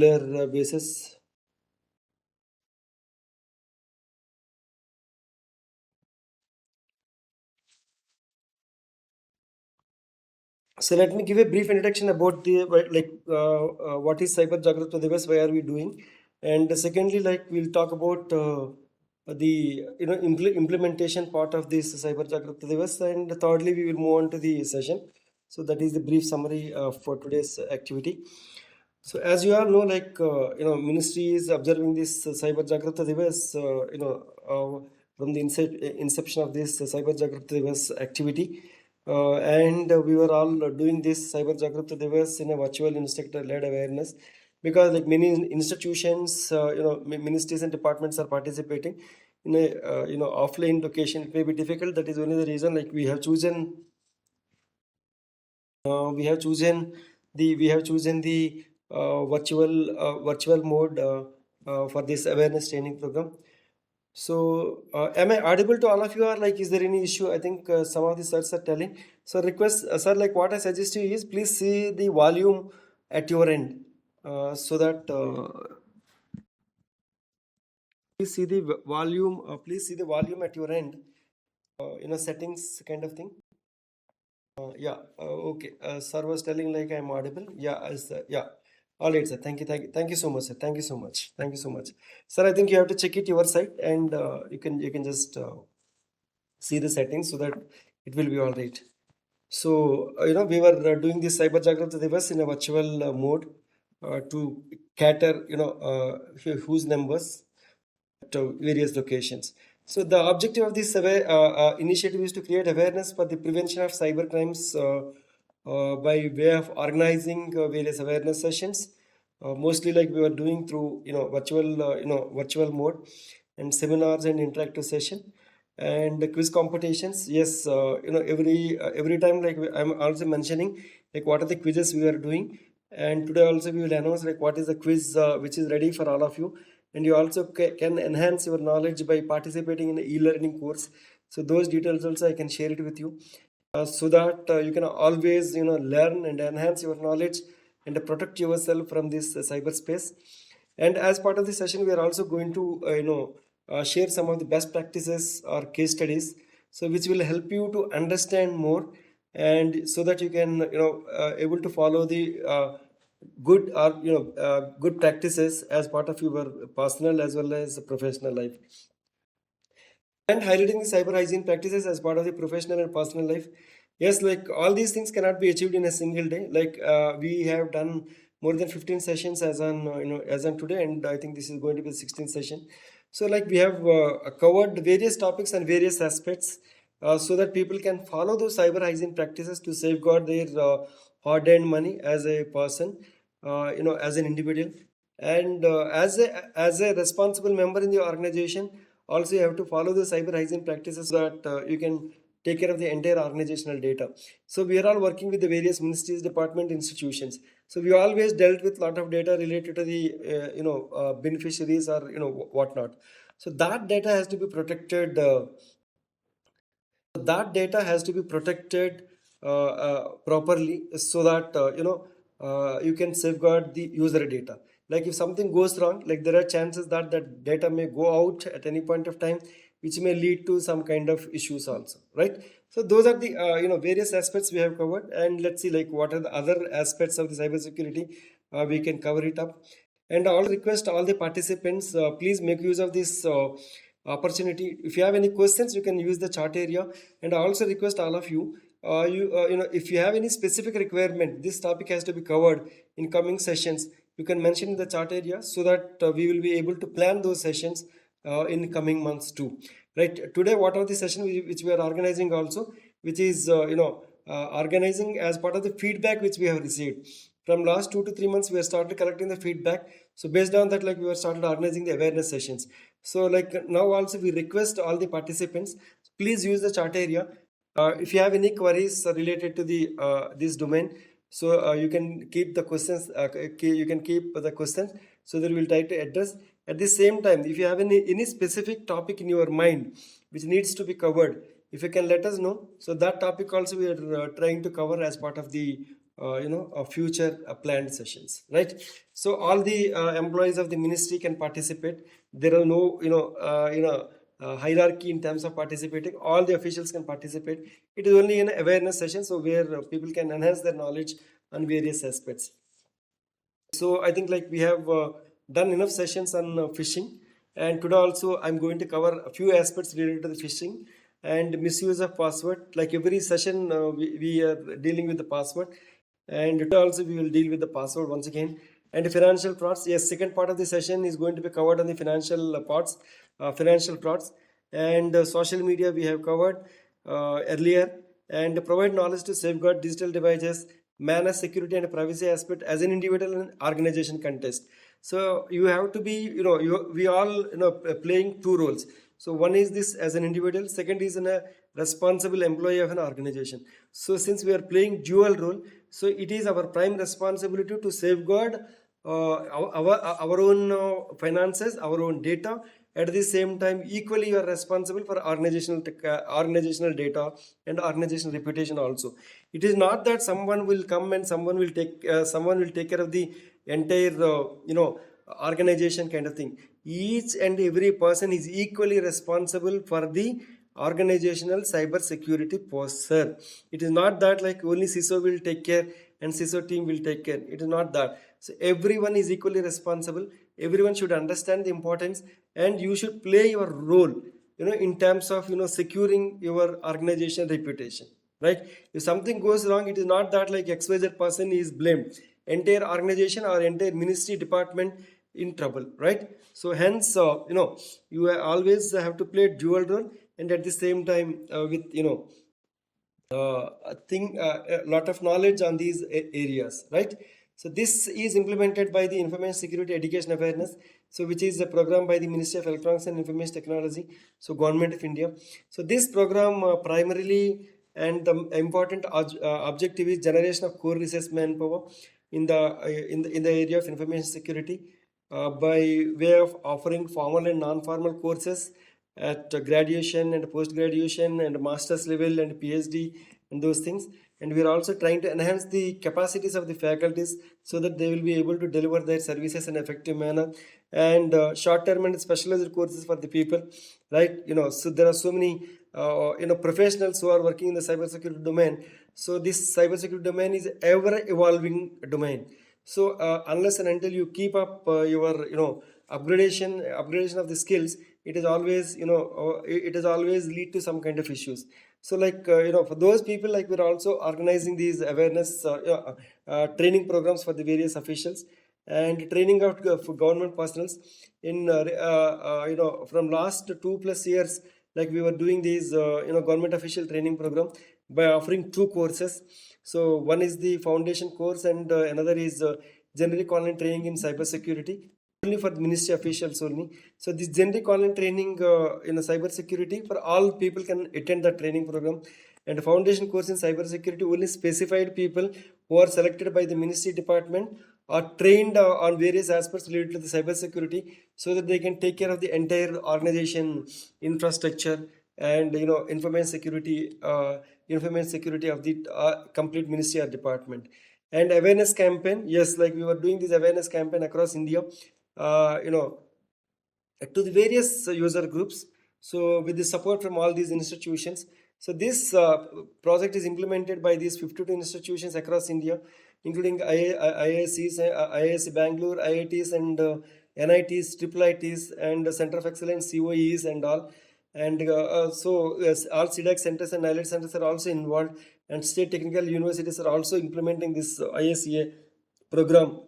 regular basis. So let me give a brief introduction about the what is Cyber Jaagrookta Diwas, why are we doing, and secondly, like we'll talk about the implementation part of this Cyber Jaagrookta Diwas, and thirdly we will move on to the session. So that is the brief summary for today's activity. So as you all know, ministry is observing this Cyber Jaagrookta Diwas, from the inception of this Cyber Jaagrookta Diwas activity. And we were all doing this Cyber Jaagrookta Diwas in a virtual instructor-led awareness, because like many institutions, ministries and departments are participating in a offline location. It may be difficult. That is only the reason like we have chosen the virtual mode for this awareness training program. So, am I audible to all of you, or like, is there any issue? I think some of the sirs are telling. So, request, sir, like what I suggest you is please see the volume at your end, so that please see the volume. Please see the volume at your end. Settings kind of thing. Yeah. Okay. Sir was telling like I'm audible. Yeah. Yeah. All right, sir. Thank you so much, sir. Thank you so much. Thank you so much, sir. I think you have to check it your side, and you can just see the settings so that it will be all right. So we were doing this Cyber Jaagrookta Diwas in a virtual mode to cater whose numbers to various locations. So the objective of this initiative is to create awareness for the prevention of cyber crimes by way of organizing various awareness sessions. Mostly like we were doing through virtual mode, and seminars and interactive session, and the quiz competitions. Yes, every time like I'm also mentioning like what are the quizzes we are doing, and today also we will announce like what is the quiz which is ready for all of you, and you also can enhance your knowledge by participating in the e-learning course. So those details also I can share it with you, so that you can always learn and enhance your knowledge and protect yourself from this cyberspace. And as part of the session, we are also going to share some of the best practices or case studies, so which will help you to understand more, and so that you can able to follow the good practices as part of your personal as well as professional life, and highlighting the cyber hygiene practices as part of the professional and personal life. Yes, like all these things cannot be achieved in a single day. Like we have done more than 15 sessions as on as on today, and I think this is going to be the 16th session. So like we have covered various topics and various aspects, so that people can follow those cyber hygiene practices to safeguard their hard-earned money as a person, as an individual, and as a responsible member in the organization. Also, you have to follow the cyber hygiene practices so that you can take care of the entire organizational data. So we are all working with the various ministries, department, institutions. So we always dealt with a lot of data related to the beneficiaries or whatnot. So that data has to be protected. Properly, so that you can safeguard the user data. Like if something goes wrong, like there are chances that that data may go out at any point of time, which may lead to some kind of issues also, right? So those are the various aspects we have covered, and let's see like what are the other aspects of the cybersecurity. We can cover it up, and I'll request all the participants, please make use of this opportunity. If you have any questions, you can use the chat area, and I also request all of you, if you have any specific requirement, this topic has to be covered in coming sessions, you can mention in the chat area, so that we will be able to plan those sessions in coming months too. Right? Today, what are the session which we are organizing also, which is organizing as part of the feedback which we have received from last 2 to 3 months. We have started collecting the feedback. So based on that, like we have started organizing the awareness sessions. So like now also we request all the participants, please use the chat area. If you have any queries related to the this domain, so you can keep the questions. You can keep the questions, so that we will try to address. At the same time, if you have any specific topic in your mind which needs to be covered, if you can let us know, so that topic also we are trying to cover as part of the future planned sessions, right? So all the employees of the ministry can participate. There are no hierarchy in terms of participating. All the officials can participate. It is only an awareness session, so where people can enhance their knowledge on various aspects. So I think like we have done enough sessions on phishing, and today also I'm going to cover a few aspects related to the phishing and misuse of password. Like every session we are dealing with the password, and today also we will deal with the password once again. And financial frauds, yes, second part of the session is going to be covered on the financial parts, financial frauds. And social media we have covered earlier, and provide knowledge to safeguard digital devices, manage security and privacy aspect as an individual and organization context. So you have to be, we all, playing two roles. So one is this as an individual, second is a responsible employee of an organization. So since we are playing dual role, so it is our prime responsibility to safeguard our own finances, our own data. At the same time, equally you are responsible for organizational data and organizational reputation also. It is not that someone will come and someone will take care of the entire organization kind of thing. Each and every person is equally responsible for the organizational cyber security posture. It is not that like only CISO will take care and CISO team will take care. It is not that. So everyone is equally responsible. Everyone should understand the importance, and you should play your role, in terms of securing your organization reputation, right? If something goes wrong, it is not that like XYZ person is blamed. Entire organization or entire ministry department in trouble, right? So hence, you always have to play dual role, and at the same time with a lot of knowledge on these areas, right? So this is implemented by the Information Security Education Awareness, so which is a program by the Ministry of Electronics and Information Technology, so Government of India. So this program primarily, and the important objective is generation of core research manpower in the area of information security by way of offering formal and non-formal courses at graduation and post-graduation and master's level and PhD and those things. And we are also trying to enhance the capacities of the faculties so that they will be able to deliver their services in an effective manner. And short-term and specialized courses for the people, right? So there are so many professionals who are working in the cybersecurity domain. So this cybersecurity domain is ever-evolving domain. So unless and until you keep up your upgradation of the skills, it is always it is always lead to some kind of issues. So like for those people, like we're also organizing these awareness training programs for the various officials and training out for government personnels in from last 2+ years. Like we were doing these government official training program by offering two courses. So one is the foundation course, and another is generic online training in cybersecurity, only for the ministry officials only. So this generic online training in cyber security for all people can attend the training program, and foundation course in cyber security only specified people who are selected by the ministry department are trained on various aspects related to the cyber security, so that they can take care of the entire organization infrastructure and information security of the complete ministry or department. And awareness campaign, yes, like we were doing this awareness campaign across India to the various user groups, so with the support from all these institutions. So this project is implemented by these 52 institutions across India, including IIScs, IISc Bangalore, IITs and NITs, triple ITs and Center of Excellence, COEs and all. And so yes, all CDAC centers and IELTS centers are also involved, and state technical universities are also implementing this ISEA program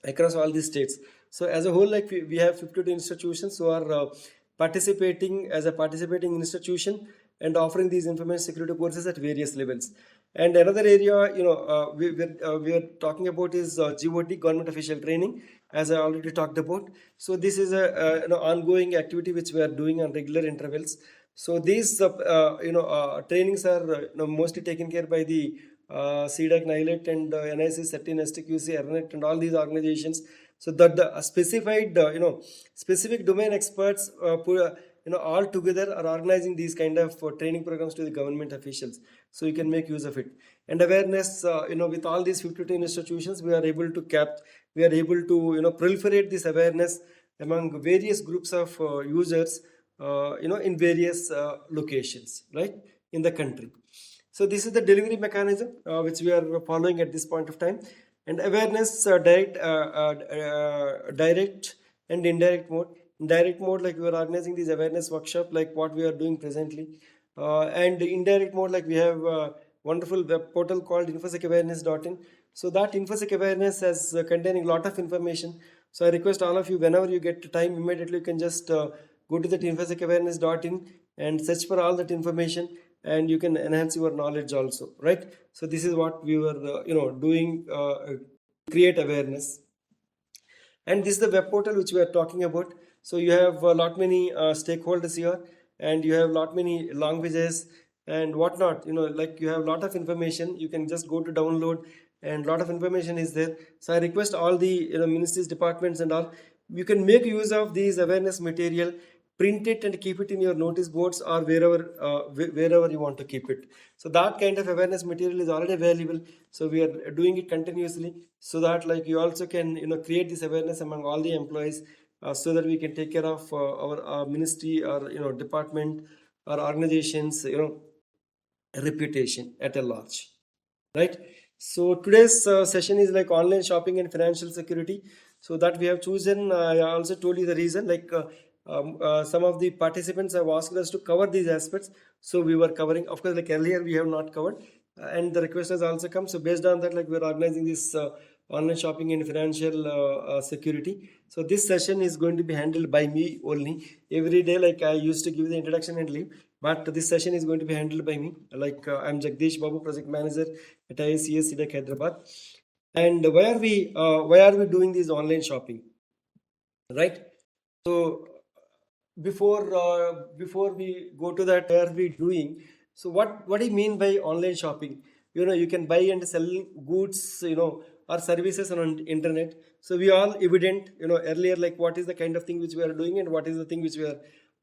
across all these states. So as a whole, like we have 52 institutions who are participating as a participating institution and offering these information security courses at various levels. And another area we are talking about is GOT, government official training, as I already talked about. So this is a ongoing activity which we are doing on regular intervals. So these trainings are mostly taken care by the CDAC, NILET and NIC, CERTIN, STQC, ERNET and all these organizations. So that the specified specific domain experts all together are organizing these kind of training programs to the government officials. so you can make use of it. And awareness, with all these 52 institutions, we are able to proliferate this awareness among various groups of users, in various locations, right, in the country. So this is the delivery mechanism which we are following at this point of time. And awareness, direct and indirect mode. In direct mode, like we are organizing these awareness workshop, like what we are doing presently. And indirect mode, like we have a wonderful web portal called infosecawareness.in. So that infosec awareness is containing a lot of information. So I request all of you, whenever you get time, immediately you can just go to that infosecawareness.in and search for all that information, and you can enhance your knowledge also, right? So this is what we were doing, create awareness. And this is the web portal which we are talking about. So you have a lot many stakeholders here, and you have lot many languages and whatnot, like you have a lot of information. You can just go to download, and lot of information is there. So I request all the ministries, departments and all, you can make use of these awareness material, print it and keep it in your notice boards, or wherever you want to keep it. So that kind of awareness material is already available. So we are doing it continuously, so that like you also can create this awareness among all the employees, so that we can take care of our ministry, or department, or organizations reputation at a large, right? So today's session is like online shopping and financial security. So that we have chosen, I also told you the reason, like some of the participants have asked us to cover these aspects, so we were covering. Of course, like earlier we have not covered, and the request has also come. So based on that, like we are organizing this online shopping and financial security. So this session is going to be handled by me only. Every day, like I used to give the introduction and leave, but this session is going to be handled by me. Like I'm Jagdish Babu, project manager at IACS CDEC Hyderabad. And why are we doing this online shopping, right? So before we go to that, why are we doing? So what do you mean by online shopping? You can buy and sell goods, or services on internet. So we all evident, earlier, like what is the kind of thing which we are doing, and what is the thing which we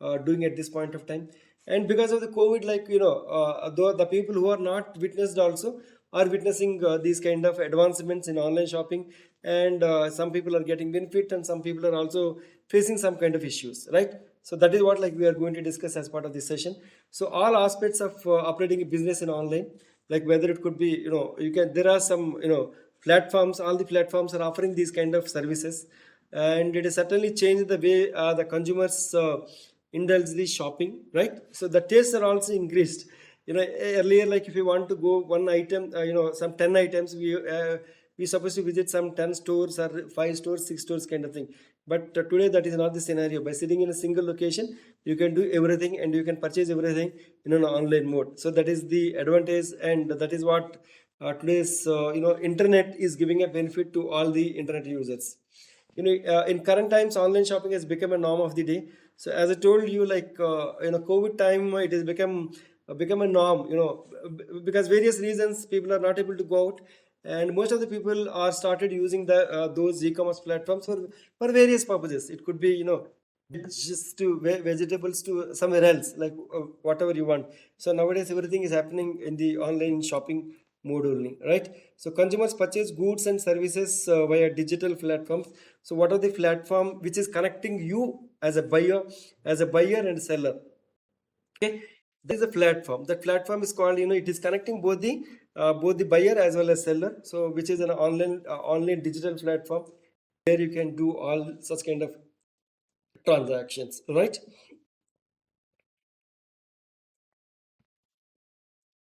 are doing at this point of time. And because of the COVID, like though the people who are not witnessed also are witnessing these kind of advancements in online shopping, and some people are getting benefit, and some people are also facing some kind of issues, right? So that is what like we are going to discuss as part of this session. So all aspects of operating a business in online, like whether it could be, there are some platforms. All the platforms are offering these kind of services, and it has certainly changed the way the consumers indulge the shopping, right? So the tastes are also increased. Earlier, like if you want to go one item, some 10 items, we supposed to visit some 10 stores or 5 stores, 6 stores kind of thing. But today that is not the scenario. By sitting in a single location, you can do everything, and you can purchase everything in an online mode. So that is the advantage, and that is what today's internet is giving a benefit to all the internet users. In current times, online shopping has become a norm of the day. So as I told you, like COVID time, it has become a norm. Because various reasons, people are not able to go out, and most of the people are started using those e-commerce platforms for various purposes. It could be just to vegetables to somewhere else, like whatever you want. So nowadays everything is happening in the online shopping mode only, right? So consumers purchase goods and services via digital platforms. So what are the platform which is connecting you as a buyer and seller? Okay, there is a platform. That platform is called, it is connecting both the buyer as well as seller. So which is an online digital platform where you can do all such kind of transactions, right?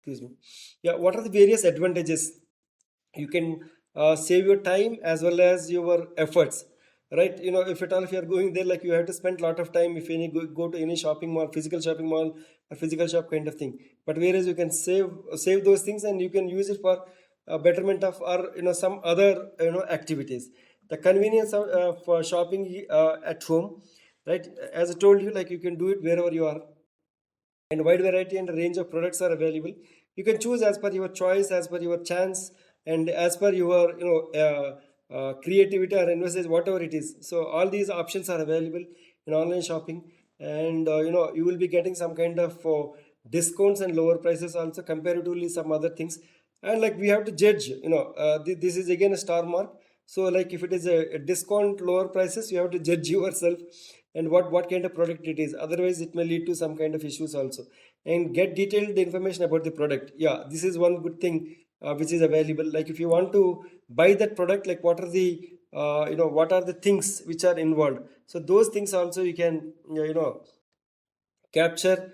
Excuse me. Yeah, what are the various advantages? You can save your time as well as your efforts, right? If you are going there, like you have to spend a lot of time if you go to any shopping mall, physical shopping mall, or physical shop kind of thing. But whereas you can save those things, and you can use it for betterment of, or some other activities. The convenience for shopping at home, right? As I told you, like you can do it wherever you are, and wide variety and range of products are available. You can choose as per your choice, as per your chance, and as per your creativity or investors, whatever it is. So all these options are available in online shopping, and you will be getting some kind of discounts and lower prices also, comparatively some other things. And like we have to judge, this is again a star mark. So like if it is a discount, lower prices, you have to judge yourself and what kind of product it is. Otherwise it may lead to some kind of issues also. And get detailed information about the product. Yeah, this is one good thing which is available. Like if you want to buy that product, like what are the what are the things which are involved. So those things also you can capture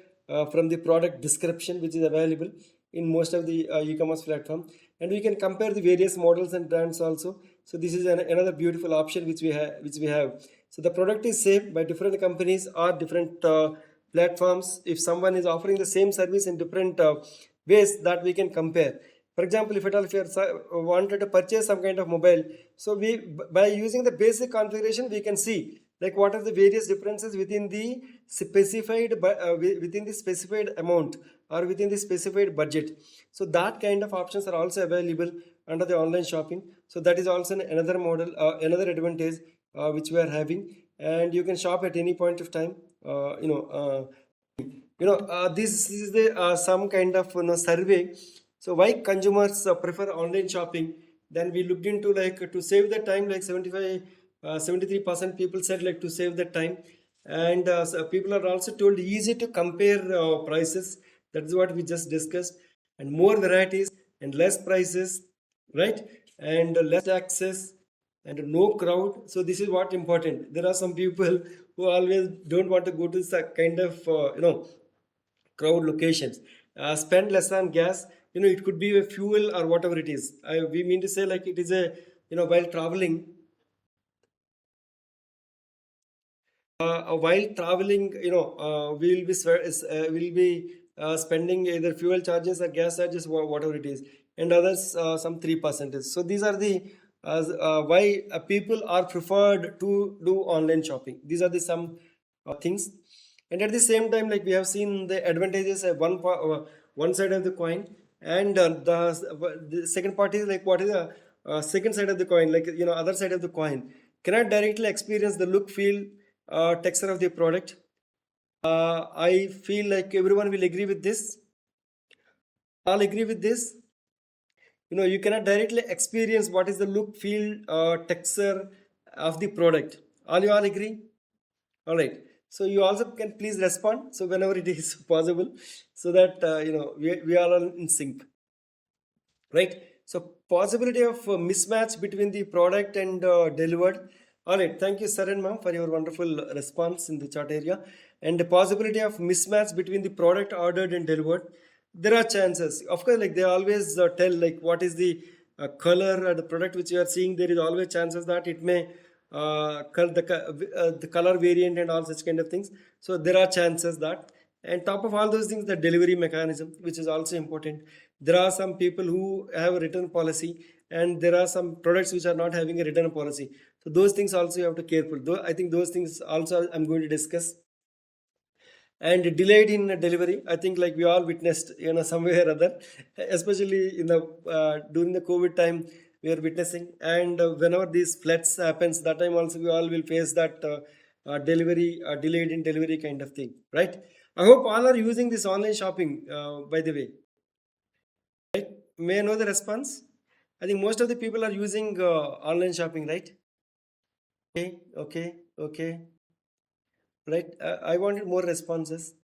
from the product description which is available in most of the e-commerce platform. And we can compare the various models and brands also. So this is another beautiful option which we have. So the product is safe by different companies or different platforms. If someone is offering the same service in different ways, that we can compare. For example, if at all if you wanted to purchase some kind of mobile, so we by using the basic configuration we can see like what are the various differences within the specified amount or within the specified budget. So that kind of options are also available under the online shopping. So that is also another model, another advantage which we are having. And you can shop at any point of time. This is the some kind of survey. So why consumers prefer online shopping? Then we looked into like to save the time, like 73% people said like to save the time. And so people are also told easy to compare prices. That's what we just discussed. And more varieties and less prices, right? And less access and no crowd. So this is what important. There are some people who always don't want to go to some kind of crowd locations. Spend less on gas. It could be a fuel or whatever it is. We mean to say like it is a while traveling. While traveling, we'll be spending either fuel charges or gas charges, whatever it is, and others some 3%. So these are the why people are preferred to do online shopping. These are the some things. And at the same time, like we have seen the advantages of one side of the coin, and the second part is like what is the second side of the coin, like other side of the coin. Cannot directly experience the look, feel, texture of the product. I feel like everyone will agree with this. All agree with this. You cannot directly experience what is the look, feel, texture of the product. You all agree? All right. So you also can please respond. So whenever it is possible, so that we are all in sync, right? So possibility of mismatch between the product and delivered. All right, thank you, Saran ma'am, for your wonderful response in the chat area. And the possibility of mismatch between the product ordered and delivered. There are chances, of course, like they always tell like what is the color or the product which you are seeing. There is always chances that it may the color variant and all such kind of things. So there are chances that. And top of all those things, the delivery mechanism, which is also important. There are some people who have a return policy, and there are some products which are not having a return policy. So those things also you have to careful. Though I think those things also I'm going to discuss. And delayed in delivery, I think like we all witnessed somewhere or other, especially in the during the COVID time we are witnessing. And whenever these floods happens, that time also we all will face that delivery delayed in delivery kind of thing, right? I hope all are using this online shopping, by the way, right? May I know the response? I think most of the people are using online shopping, right? Okay, right. I wanted more responses.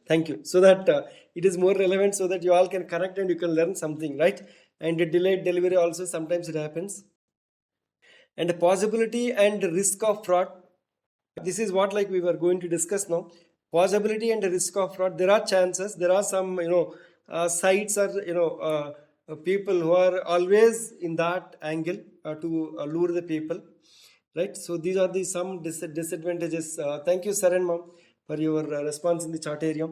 Thank you. So that it is more relevant, so that you all can connect and you can learn something, right? And the delayed delivery also sometimes it happens. And the possibility and the risk of fraud. This is what like we were going to discuss now. Possibility and the risk of fraud. There are chances. There are some sites or people who are always in that angle to lure the people, right? So these are the some disadvantages. Thank you, Saran ma'am, for your response in the chat area.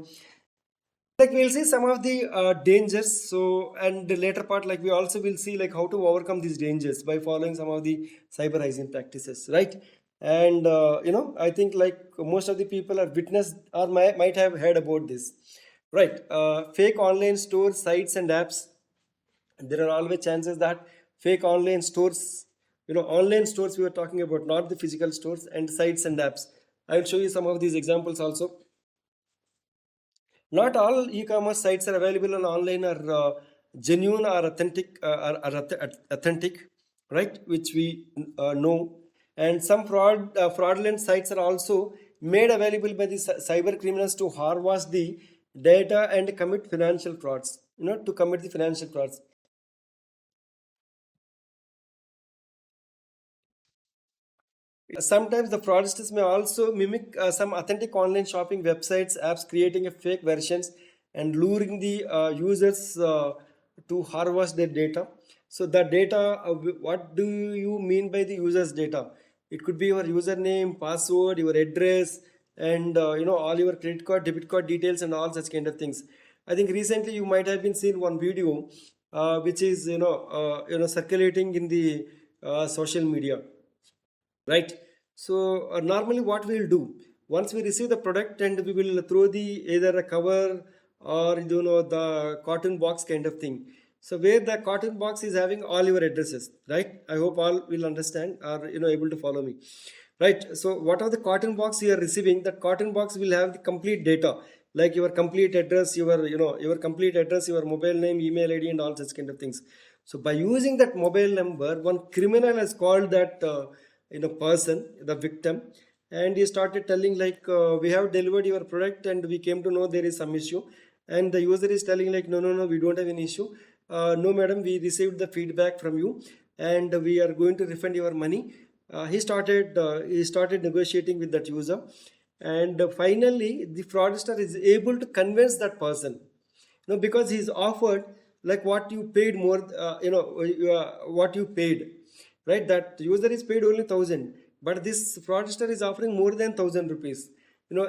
Like we'll see some of the dangers. So, and the later part, like we also will see like how to overcome these dangers by following some of the cyber hygiene practices, right? And I think like most of the people are witnessed or might have heard about this, right? Fake online stores, sites and apps. There are always chances that fake online stores, online stores we were talking about, not the physical stores, and sites and apps. I will show you some of these examples also. Not all e-commerce sites are available on online or genuine or authentic, authentic, right? Which we know, and some fraudulent sites are also made available by the cyber criminals to harvest the data and commit financial frauds. To commit the financial frauds. Sometimes the fraudsters may also mimic some authentic online shopping websites, apps, creating a fake versions and luring the users to harvest their data. So the data, what do you mean by the user's data? It could be your username, password, your address, and all your credit card, debit card details, and all such kind of things. I think recently you might have been seen one video, which is circulating in the social media, right? So normally what we'll do, once we receive the product, and we will throw the either a cover or the cotton box kind of thing. So where the cotton box is having all your addresses, right? I hope all will understand or able to follow me, right? So whatever the cotton box you are receiving, that cotton box will have the complete data, like your complete address, your complete address, your mobile name, email id, and all such kind of things. So by using that mobile number, one criminal has called that person, the victim, and he started telling like, we have delivered your product and we came to know there is some issue. And the user is telling like, no, no, no, we don't have any issue. No madam, we received the feedback from you and we are going to refund your money. He started negotiating with that user, and finally the fraudster is able to convince that person, because he's offered like what you paid more, what you paid, right? That user is paid only 1,000, but this fraudster is offering more than 1,000 rupees,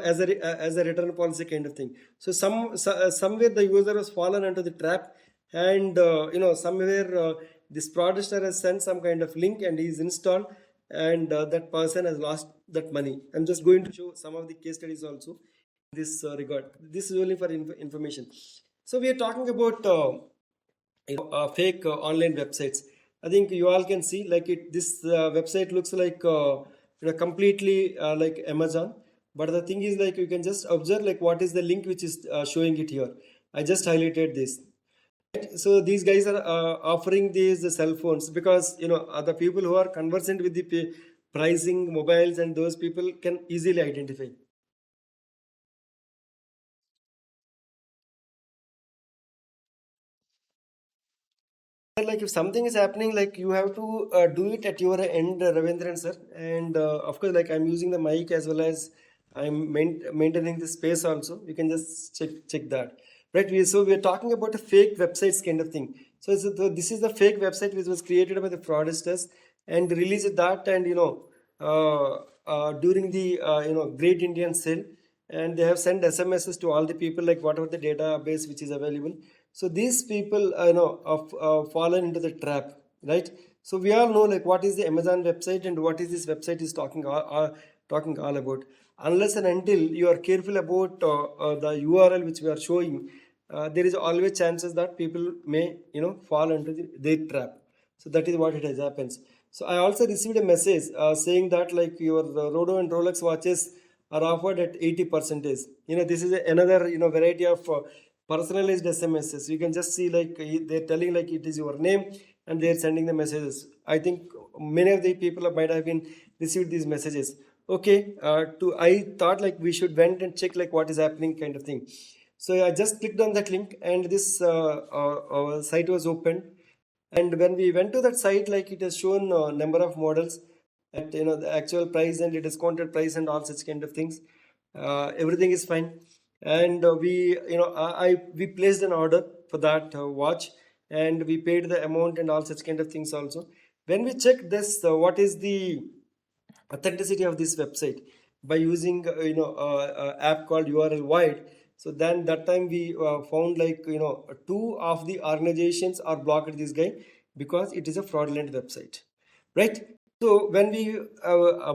as a return policy kind of thing. So somewhere the user has fallen into the trap, and somewhere this fraudster has sent some kind of link and he's installed, and that person has lost that money. I'm just going to show some of the case studies also in this regard. This is only for information. So we are talking about fake online websites. I think you all can see like it. This website looks like completely like Amazon, but the thing is like you can just observe like what is the link which is showing it here. I just highlighted this. So these guys are offering these cell phones because the people who are conversant with the pricing mobiles, and those people can easily identify. Like if something is happening, like you have to do it at your end, Ravindran sir. And of course, like I'm using the mic as well as I'm maintaining the space also. You can just check that, right? So we're talking about a fake websites kind of thing. So this is the fake website which was created by the fraudsters and released that, and during the Great Indian Sale, and they have sent SMSs to all the people like whatever the database which is available. So these people have fallen into the trap, right? So we all know like what is the Amazon website and what is this website is talking all about. Unless and until you are careful about the URL which we are showing, there is always chances that people may fall into their trap. So that is what it has happens. So I also received a message saying that like your Rodo and Rolex watches are offered at 80 percentage. This is another variety of personalized SMSs. You can just see like they're telling like it is your name and they're sending the messages. I think many of the people might have been received these messages. Okay, I thought like we should went and check like what is happening kind of thing. So I just clicked on that link and this site was opened. And when we went to that site, like it has shown number of models at the actual price and the discounted price and all such kind of things. Everything is fine, and we placed an order for that watch, and we paid the amount and all such kind of things also. When we check this, what is the authenticity of this website by using app called URL Wide. So then that time we found like two of the organizations are blocked this guy because it is a fraudulent website, right? So when we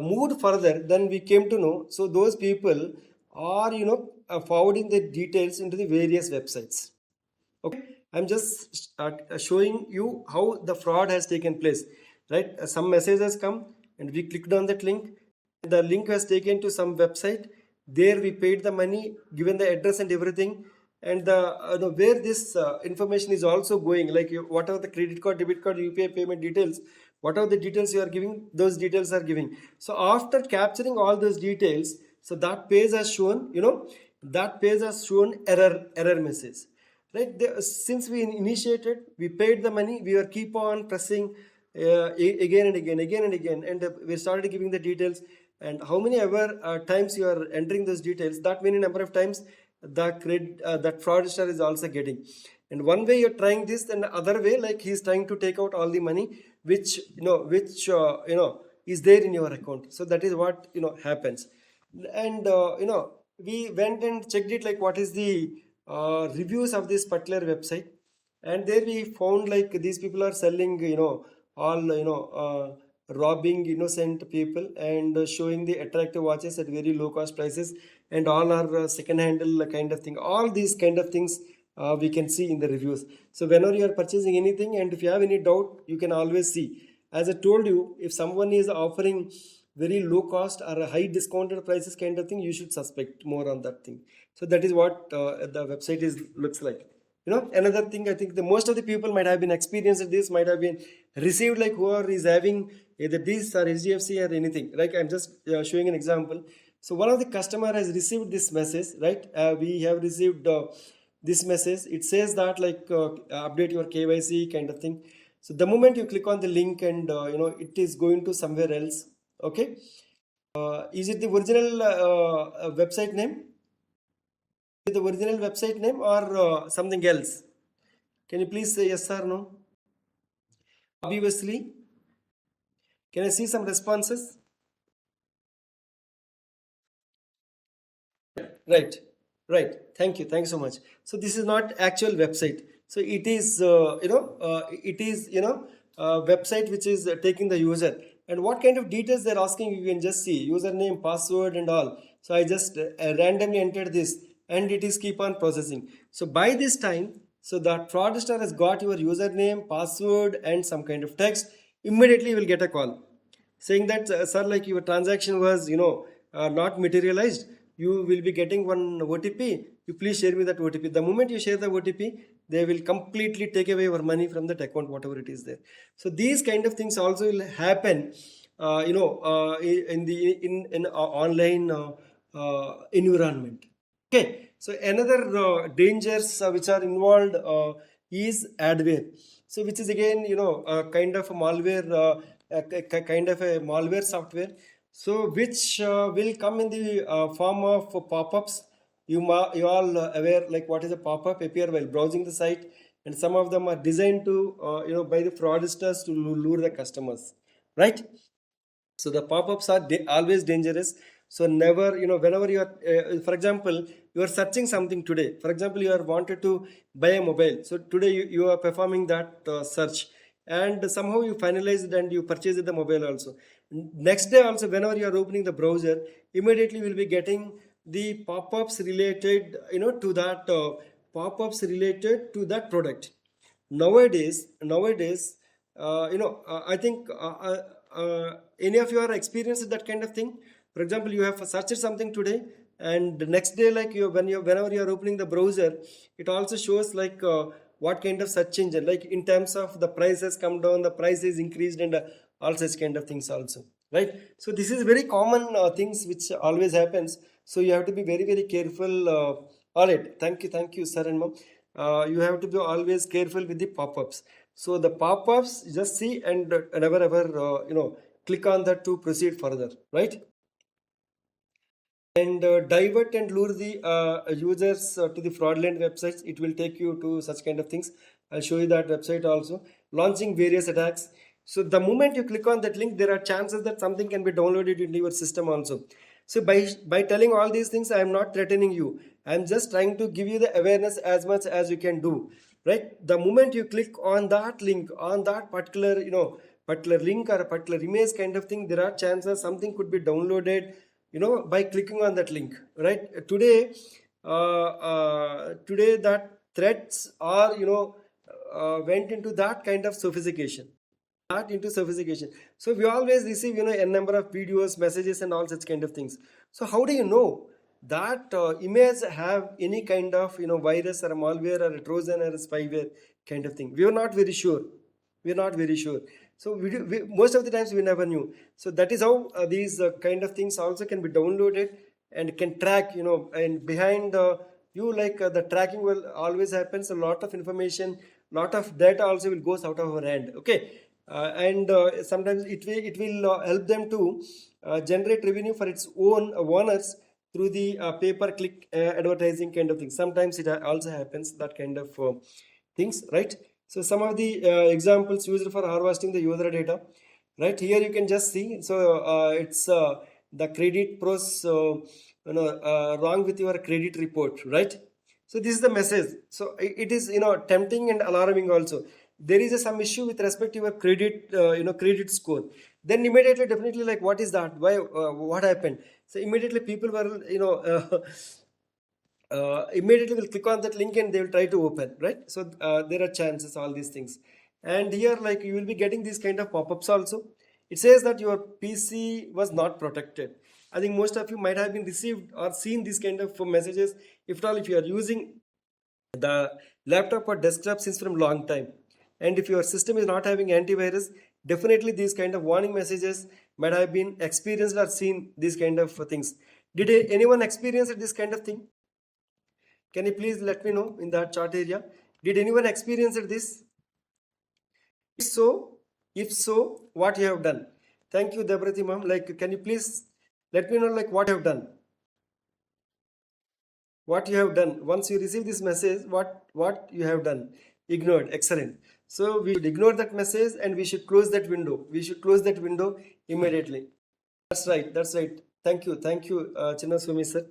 moved further, then we came to know, so those people are forwarding the details into the various websites. Okay, I'm just showing you how the fraud has taken place, right? Some message has come and we clicked on that link. The link was taken to some website. There we paid the money, given the address and everything. and the where this information is also going, like whatever the credit card, debit card, UPI payment details, whatever the details you are giving, those details are giving. So after capturing all those details, so that page has shown, that page has shown error message, right? Since we initiated, we paid the money, we were keep on pressing again and again, and we started giving the details, and how many ever times you are entering those details, that many number of times that fraudster is also getting. And one way you're trying this, and the other way, like he's trying to take out all the money which is there in your account. So that is what happens. And we went and checked it, like what is the reviews of this particular website, and there we found like these people are selling all robbing innocent people and showing the attractive watches at very low cost prices, and all are second handle kind of thing. All these kind of things we can see in the reviews. So whenever you are purchasing anything, and if you have any doubt, you can always see. As I told you, if someone is offering very low cost or a high discounted prices kind of thing, you should suspect more on that thing. So that is what the website looks like. Another thing, I think the most of the people might have been experienced this, might have been received, like whoever is having either this or HDFC or anything. Like I'm just showing an example. So one of the customer has received this message, right? We have received this message. It says that like update your KYC kind of thing. So the moment you click on the link, and it is going to somewhere else. Okay. Is it the original website name? The original website name or something else? Can you please say yes or no? Obviously. Can I see some responses? Right. Thank you so much. So this is not actual website. So it is website which is taking the user, and what kind of details they're asking, you can just see username, password and all. So I just randomly entered this, and it is keep on processing. So by this time, so that fraudster has got your username, password and some kind of text. Immediately you will get a call saying that sir, like your transaction was not materialized. You will be getting one OTP. You please share me that OTP. The moment you share the OTP, they will completely take away your money from that account, whatever it is there. So these kind of things also will happen in online environment. Okay, so another dangers which are involved is adware. So which is again kind of a malware, kind of a malware software. So which will come in the form of pop-ups. You all aware like what is a pop-up appear while browsing the site, and some of them are designed to by the fraudsters to lure the customers, right? So the pop-ups are always dangerous. So never, whenever you are for example, you are searching something today. For example, you are wanted to buy a mobile. So today you are performing that search, and somehow you finalize it and you purchase the mobile also. Next day also, whenever you are opening the browser, immediately you will be getting the pop-ups related to that pop-ups related to that product. Nowadays I think any of you are experienced that kind of thing. For example, you have searched something today, and the next day, like whenever you are opening the browser, it also shows like what kind of search engine, like in terms of the price has come down, the price is increased, and all such kind of things also, right? So this is very common things which always happens. So you have to be very careful. All right, thank you sir and mom. You have to be always careful with the pop-ups. So the pop-ups, just see and never ever click on that to proceed further, right? And divert and lure the users to the fraudulent websites. It will take you to such kind of things. I'll show you that website also. Launching various attacks. So the moment you click on that link, there are chances that something can be downloaded into your system also. So by telling all these things, I am not threatening you. I am just trying to give you the awareness as much as you can do, right? The moment you click on that link, on that particular particular link or a particular image kind of thing, there are chances something could be downloaded by clicking on that link, right? Today that threats are went into that kind of sophistication. So we always receive a number of videos, messages and all such kind of things. So how do you know that image have any kind of virus or a malware or a trojan or a spyware kind of thing. We were not very sure. We are not very sure. So most of the times we never knew. So that is how these kind of things also can be downloaded and can track, and behind you, like the tracking will always happens. A lot of information, lot of data also will goes out of our hand. Okay, and sometimes it will help them to generate revenue for its own owners through the pay-per-click advertising kind of thing. Sometimes it also happens that kind of things, right? So some of the examples used for harvesting the user data, right? Here you can just see. So it's the credit pros, wrong with your credit report, right? So this is the message. So it is tempting and alarming also. There is some issue with respect to your credit, credit score. Then immediately, definitely, like, what is that? Why? What happened? So immediately people were immediately will click on that link and they will try to open, right? So there are chances, all these things. And here, like, you will be getting these kind of pop-ups also. It says that your PC was not protected. I think most of you might have been received or seen these kind of messages, if at all, if you are using the laptop or desktop since from long time, and if your system is not having antivirus, definitely these kind of warning messages might have been experienced or seen these kind of things. Did anyone experience this kind of thing? Can you please let me know in that chat area? Did anyone experience this? If so, what you have done? Thank you, Debrati ma'am. Like, can you please let me know, like, what you have done? What you have done once you receive this message? What you have done? Ignored. Excellent. So we should ignore that message and we should close that window. We should close that window immediately. That's right. That's right. Thank you. Thank you, Chinnaswamy sir.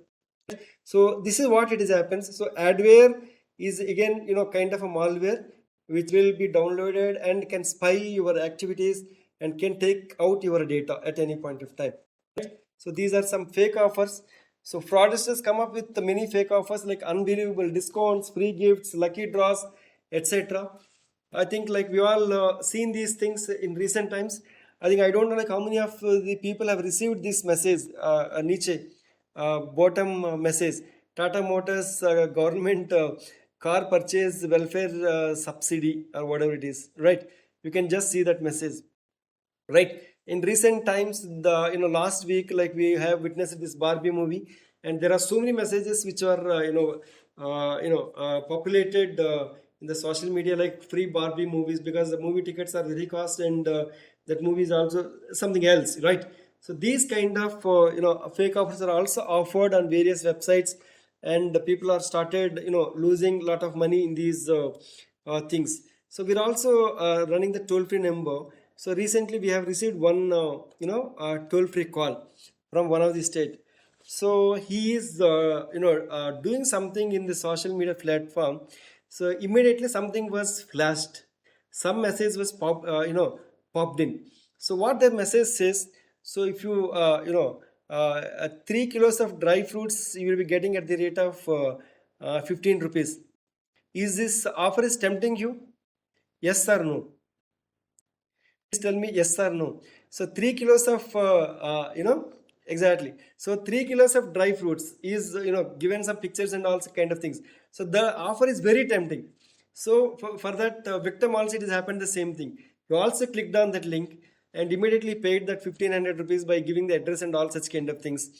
So this is what it is happens. So adware is again kind of a malware which will be downloaded and can spy your activities and can take out your data at any point of time. So these are some fake offers. So fraudsters come up with many fake offers like unbelievable discounts, free gifts, lucky draws, etc. I think like we all seen these things in recent times. I think I don't know like how many of the people have received this message, Nietzsche, bottom message, Tata Motors government car purchase welfare subsidy or whatever it is, right? You can just see that message, right? In recent times, the last week, like we have witnessed this Barbie movie, and there are so many messages which are populated in the social media, like free Barbie movies, because the movie tickets are very cost, and that movie is also something else, right? So these kind of fake offers are also offered on various websites, and the people are started losing a lot of money in these things. So we're also running the toll-free number. So recently we have received one toll-free call from one of the state. So he is doing something in the social media platform. So immediately something was flashed, some message was popped in. So what the message says, so if you 3 kilos of dry fruits you will be getting at the rate of 15 rupees. Is this offer is tempting you? Yes or no? Please tell me yes or no. So 3 kilos of exactly. So 3 kilos of dry fruits is given some pictures and also kind of things. So the offer is very tempting. So for that victim also it has happened the same thing. You also clicked on that link and immediately paid that 1500 rupees by giving the address and all such kind of things.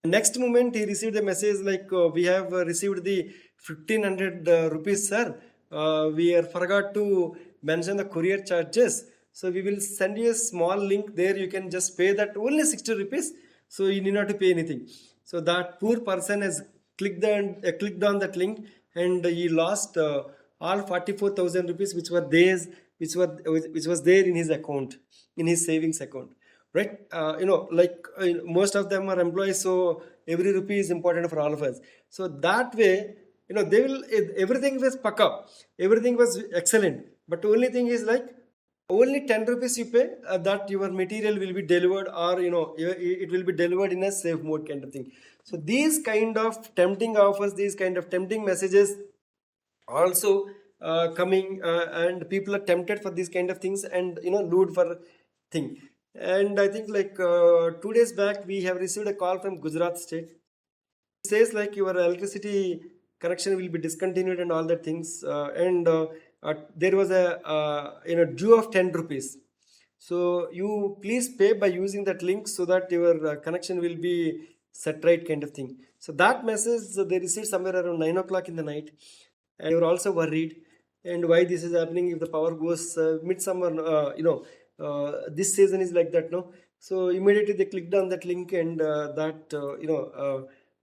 Next moment he received a message like we have received the 1500 rupees sir. We are forgot to mention the courier charges. So we will send you a small link there. You can just pay that only 60 rupees. So you need not to pay anything. So that poor person has clicked on that link and he lost all 44,000 rupees which were theirs, which was there in his account, in his savings account, right? Most of them are employees, so every rupee is important for all of us. So that way, they will everything was pakka, everything was excellent, but only thing is like only 10 rupees you pay, that your material will be delivered, or it will be delivered in a safe mode kind of thing. So these kind of tempting offers, these kind of tempting messages also coming, and people are tempted for these kind of things and loot for thing. And I think like 2 days back we have received a call from Gujarat state. says like your electricity connection will be discontinued and all that things, there was a due of 10 rupees. So you please pay by using that link so that your connection will be set right, kind of thing. So that message they received somewhere around 9 o'clock in the night, and they were also worried. And why this is happening if the power goes midsummer? This season is like that, no? So immediately they clicked on that link, and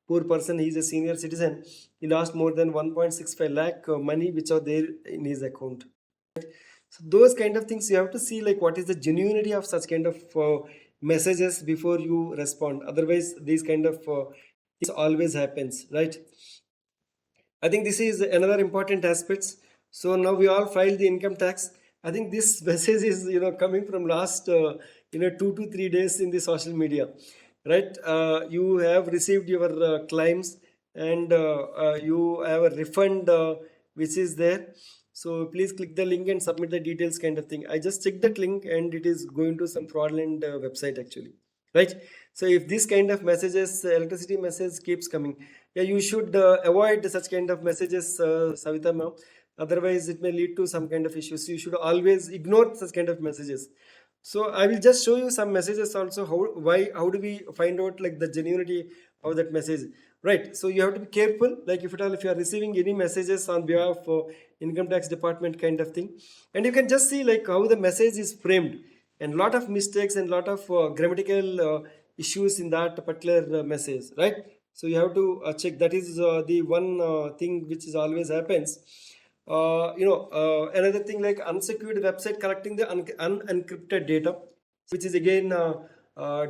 poor person, he is a senior citizen. He lost more than 1.65 lakh money which are there in his account. So those kind of things you have to see, like what is the genuinity of such kind of messages before you respond. Otherwise, these kind of things always happens, right? I think this is another important aspects. So now we all filed the income tax. I think this message is coming from last 2 to 3 days in the social media, right? You have received your claims, and you have a refund which is there. So please click the link and submit the details, kind of thing. I just checked that link and it is going to some fraudulent website actually, right? So if this kind of messages, electricity message keeps coming, yeah, you should avoid such kind of messages, Savita ma'am. Otherwise it may lead to some kind of issues. You should always ignore such kind of messages. So I will just show you some messages also. How do we find out like the genuinity of that message, right? So you have to be careful, like if you are receiving any messages on behalf of income tax department, kind of thing, and you can just see like how the message is framed, and lot of mistakes and lot of grammatical issues in that particular message, right? So you have to check. That is the one thing which is always happens. Another thing like unsecured website collecting the unencrypted data, which is again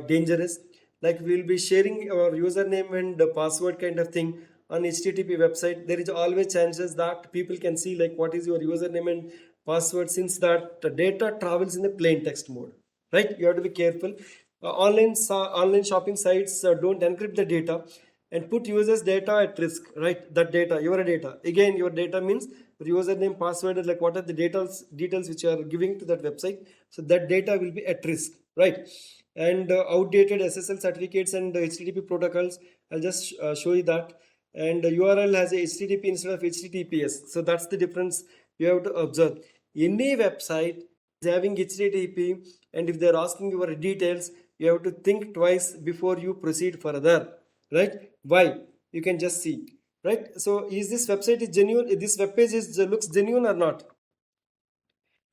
dangerous. Like we'll be sharing our username and password, kind of thing, on HTTP website. There is always chances that people can see like what is your username and password, since that data travels in the plain text mode, right? You have to be careful. Online shopping sites don't encrypt the data and put users data at risk, right? That data, your data, again your data means username, password, like what are the details which you are giving to that website. So that data will be at risk, right? And outdated SSL certificates and HTTP protocols, I'll just show you that. And URL has a HTTP instead of HTTPS. So that's the difference you have to observe. Any website is having HTTP, and if they're asking your details, you have to think twice before you proceed further, right? Why? You can just see, right? So is this website is genuine? This web page looks genuine or not?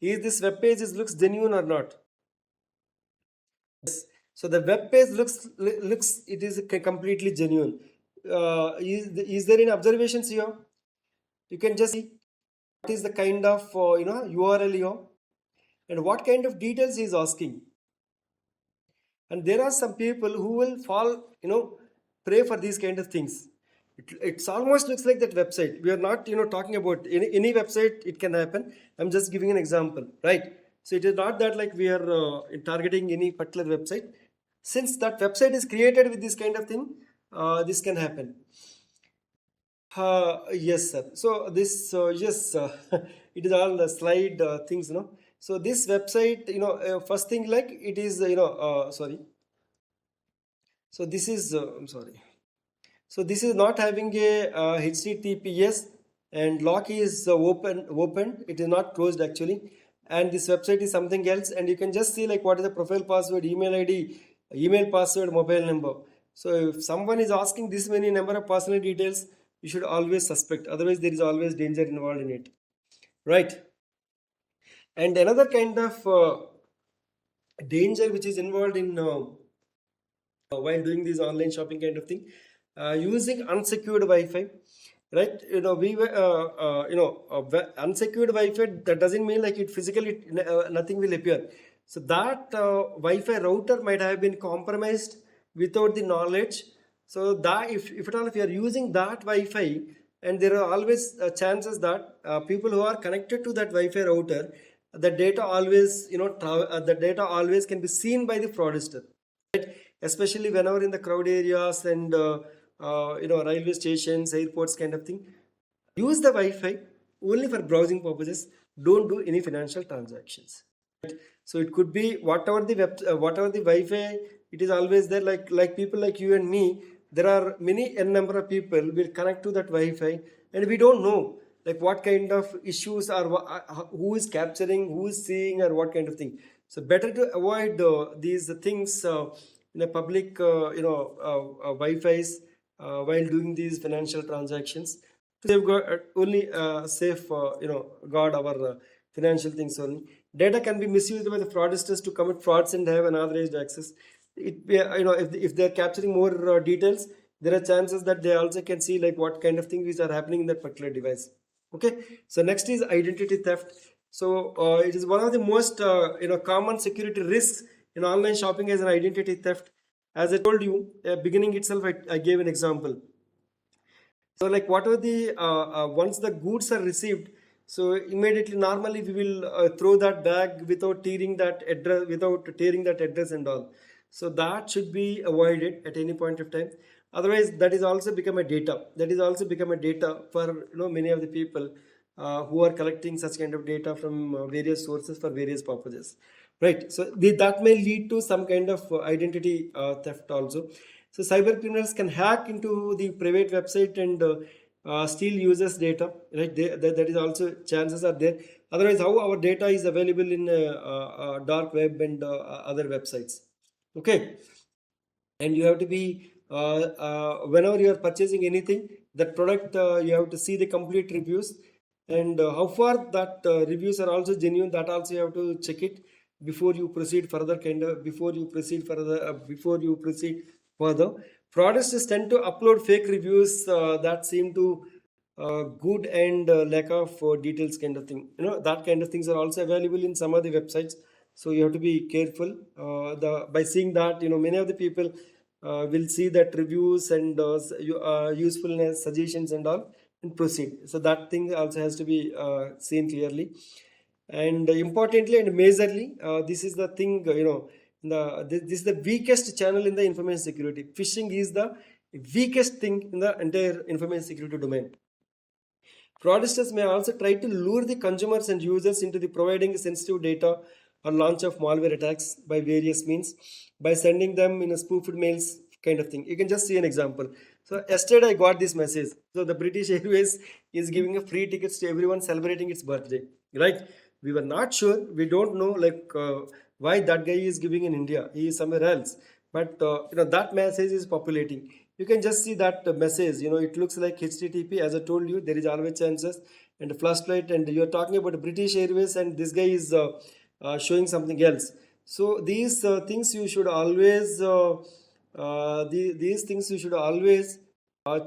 Is this web page looks genuine or not? Yes. So the web page looks it is completely genuine. Is there any observations here? You can just see what is the kind of URL here, and what kind of details he is asking. And there are some people who will fall, pray for these kind of things. It's almost looks like that website. We are not, talking about any website. It can happen. I'm just giving an example, right? So it is not that like we are targeting any particular website. Since that website is created with this kind of thing, this can happen. Yes, sir. So this, yes, it is all the slide things, So this website, first thing like it is, sorry. So this is, I'm sorry. So this is not having a HTTPS, and lock is open. It is not closed actually. And this website is something else, and you can just see like what is the profile password, email ID, email password, mobile number. So if someone is asking this many number of personal details, you should always suspect. Otherwise, there is always danger involved in it, right? And another kind of danger which is involved in while doing this online shopping kind of thing, using unsecured Wi-Fi, right? Unsecured Wi-Fi, that doesn't mean like it physically nothing will appear. So that Wi-Fi router might have been compromised without the knowledge. So that if at all if you are using that Wi-Fi, and there are always chances that people who are connected to that Wi-Fi router, the data always the data always can be seen by the fraudster, right? Especially whenever in the crowd areas and railway stations, airports, kind of thing. Use the Wi-Fi only for browsing purposes. Don't do any financial transactions. Right? So it could be whatever the Wi-Fi. It is always there. Like people like you and me, there are many n number of people will connect to that Wi-Fi, and we don't know like what kind of issues are, who is capturing, who is seeing, or what kind of thing. So better to avoid these things in a public Wi-Fi's while doing these financial transactions, to safeguard only safe guard our financial things only. Data can be misused by the fraudsters to commit frauds and have unauthorized access. If they are capturing more details, there are chances that they also can see like what kind of things are happening in that particular device. Okay, so next is identity theft. So it is one of the most common security risks in online shopping as an identity theft. As I told you beginning itself, I gave an example. So like whatever the once the goods are received, so immediately normally we will throw that bag without tearing that address and all. So that should be avoided at any point of time. Otherwise, that is also become a data. That is also become a data for many of the people who are collecting such kind of data from various sources for various purposes, right? So that may lead to some kind of identity theft also. So cyber criminals can hack into the private website and steal users data, right? That is also chances are there. Otherwise, how our data is available in dark web and other websites? Okay, and you have to be whenever you are purchasing anything, that product, you have to see the complete reviews, and how far that reviews are also genuine, that also you have to check it before you proceed further, before you proceed further. Fraudsters tend to upload fake reviews that seem to good and lack of details kind of thing. That kind of things are also available in some of the websites, so you have to be careful the by seeing that. Many of the people will see that reviews and usefulness suggestions and all, and proceed. So that thing also has to be seen clearly. And importantly and majorly, this is the thing, this is the weakest channel in the information security. Phishing is the weakest thing in the entire information security domain. Fraudsters may also try to lure the consumers and users into the providing sensitive data or launch of malware attacks by various means, by sending them in a spoofed mails kind of thing. You can just see an example. So yesterday I got this message. So the British Airways is giving a free tickets to everyone celebrating its birthday, right? We were not sure. We don't know like why that guy is giving in India. He is somewhere else. But that message is populating. You can just see that message. It looks like HTTP. As I told you, there is always chances, and a flashlight, and you are talking about British Airways, and this guy is showing something else. So these things you should always these things you should always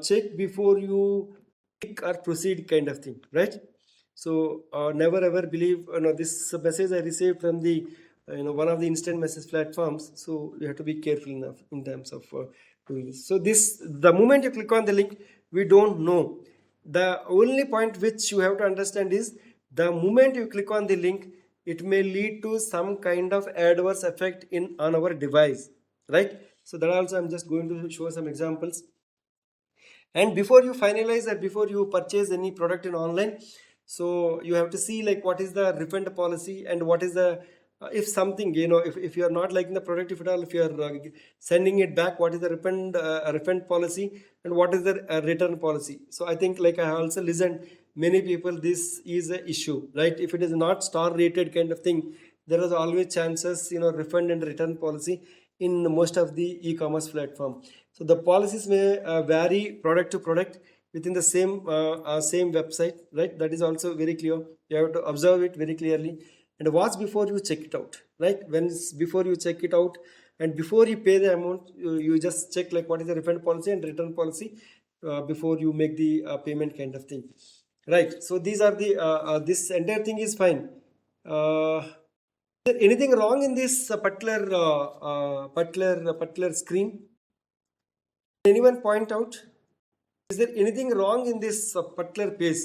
check before you click or proceed kind of thing, right? So never ever believe. This message I received from the one of the instant message platforms. So you have to be careful enough in terms of doing this. So the moment you click on the link, we don't know. The only point which you have to understand is the moment you click on the link, it may lead to some kind of adverse effect on our device, right? So that also I'm just going to show some examples. And before you finalize that, before you purchase any product in online, so you have to see like what is the refund policy, and what is the if something, if you are not liking the product, if at all, if you are sending it back, what is the refund policy, and what is the return policy. So I think like I also listened many people, this is a issue, right? If it is not star rated kind of thing, there is always chances refund and return policy in most of the e-commerce platform. So the policies may vary product to product within the same website, right? That is also very clear. You have to observe it very clearly and watch before you check it out, right? Before you check it out and before you pay the amount, you just check like what is the refund policy and return policy before you make the payment kind of thing, right? So these are the this entire thing is fine. Is there anything wrong in this particular screen? Anyone point out? Is there anything wrong in this particular page?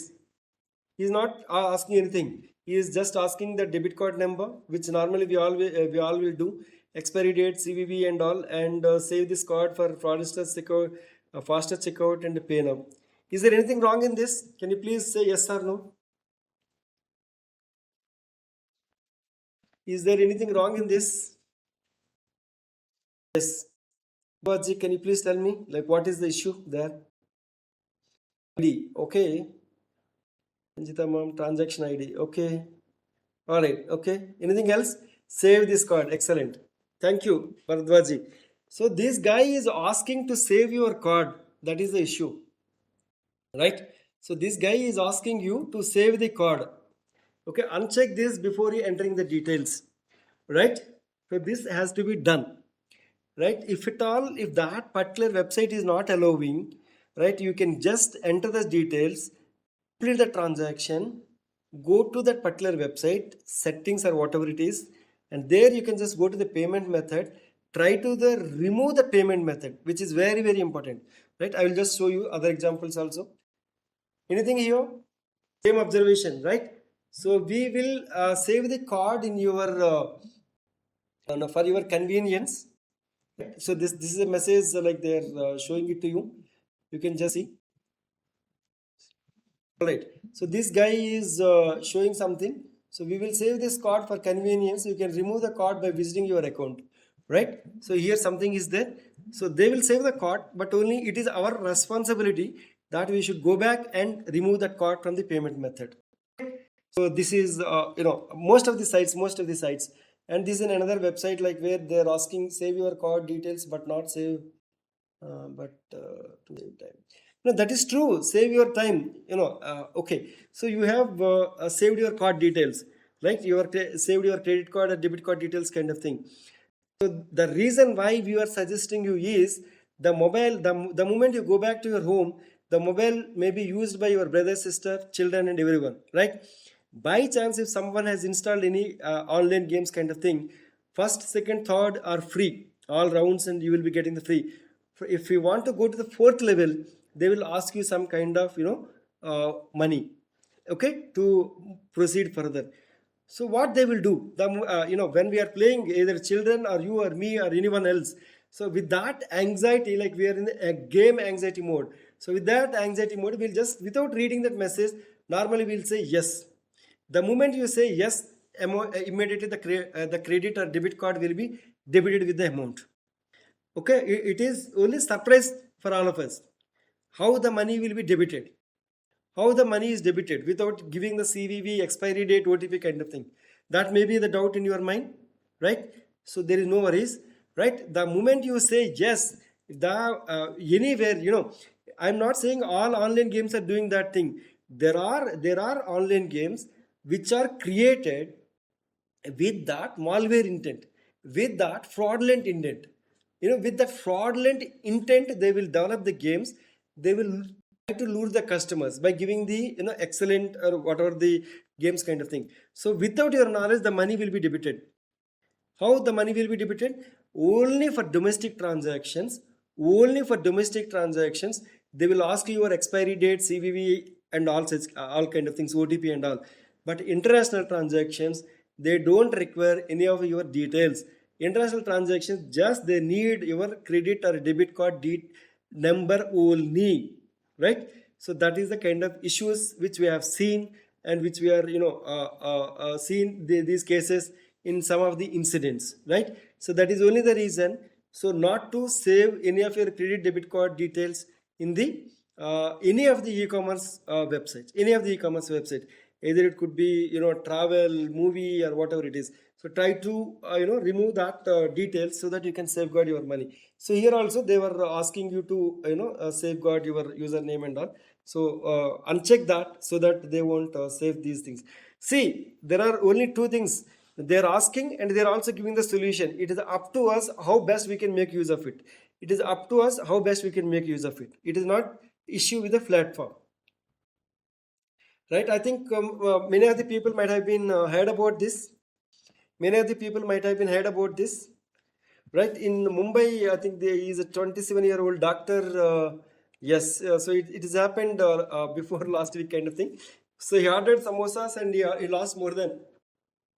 He is not asking anything. He is just asking the debit card number, which normally we all will do, expiry date, CVV, and all, and save this card for faster checkout, and pay now. Is there anything wrong in this? Can you please say yes or no? Is there anything wrong in this? Yes. Baji, can you please tell me, like, what is the issue there? ID, okay. Anjita mom, transaction ID, okay. All right, okay. Anything else? Save this card. Excellent. Thank you, Bharadwaji. So this guy is asking to save your card. That is the issue, right? So this guy is asking you to save the card. Okay, uncheck this before you entering the details, right? So this has to be done, right? If at all, if that particular website is not allowing, right, you can just enter the details, complete the transaction, go to that particular website settings or whatever it is, and there you can just go to the payment method, try to remove the payment method, which is very, very important, right? I will just show you other examples also. Anything here? Same observation, right? So we will save the card in your for your convenience. So this is a message like they're showing it to you. You can just see. All right. So this guy is showing something. So we will save this card for convenience. You can remove the card by visiting your account, right? So here something is there. So they will save the card, but only it is our responsibility that we should go back and remove that card from the payment method. So this is most of the sites, and this is another website like where they're asking save your card details but not save to save time. No, that is true. Save your time. Okay. So you have saved your card details, right? You are saved your credit card or debit card details, kind of thing. So the reason why we are suggesting you is the mobile. The moment you go back to your home, the mobile may be used by your brother, sister, children, and everyone, right? By chance, if someone has installed any online games, kind of thing, first, second, third are free, all rounds, and you will be getting the free. If you want to go to the fourth level, they will ask you some kind of money, okay, to proceed further. So what they will do, when we are playing, either children or you or me or anyone else, so with that anxiety, like we are in a game anxiety mode. So with that anxiety mode, we'll just, without reading that message, normally we'll say yes. The moment you say yes, immediately the credit or debit card will be debited with the amount. Okay, it is only surprise for all of us how the money will be debited. How the money is debited without giving the CVV, expiry date, OTP, kind of thing. That may be the doubt in your mind, right? So there is no worries, right? The moment you say yes, anywhere, I'm not saying all online games are doing that thing. There are online games which are created with that malware intent, with that fraudulent intent. With that fraudulent intent, they will develop the games. They will try to lure the customers by giving the excellent or whatever the games, kind of thing. So without your knowledge, the money will be debited. How the money will be debited? Only for domestic transactions. Only for domestic transactions, they will ask you your expiry date, CVV, and all kind of things, OTP and all. But international transactions, they don't require any of your details. International transactions, just they need your credit or debit card number only, right? So that is the kind of issues which we have seen, and which we are seen these cases in some of the incidents, right? So that is only the reason. So not to save any of your credit debit card details in the any of the e-commerce websites, either it could be travel, movie, or whatever it is. So try to remove that details so that you can safeguard your money. So here also they were asking you to safeguard your username and all. So uncheck that so that they won't save these things. See, there are only two things they're asking, and they're also giving the solution. It is up to us how best we can make use of it. It is up to us how best we can make use of it. It is not issue with the platform, right? I think many of the people might have been heard about this. Many of the people might have been heard about this, right? In Mumbai, I think there is a 27-year-old doctor. Yes, so it has happened before last week, kind of thing. So he ordered samosas and he lost more than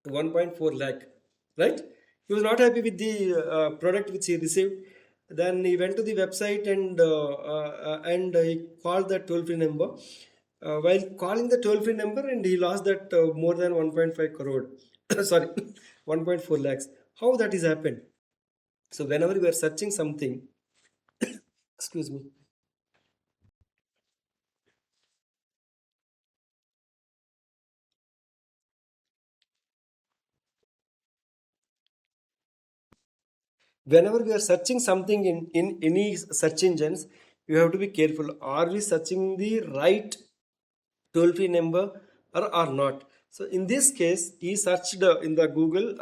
1.4 lakh, right? He was not happy with the product which he received. Then he went to the website and he called the toll-free number. While calling the toll-free number, and he lost that more than 1.5 crore. Sorry, 1.4 lakhs. How that is happened? So whenever we are searching something, Excuse me. Whenever we are searching something in any search engines, you have to be careful. Are we searching the right toll free number or not? So in this case, he searched in the Google,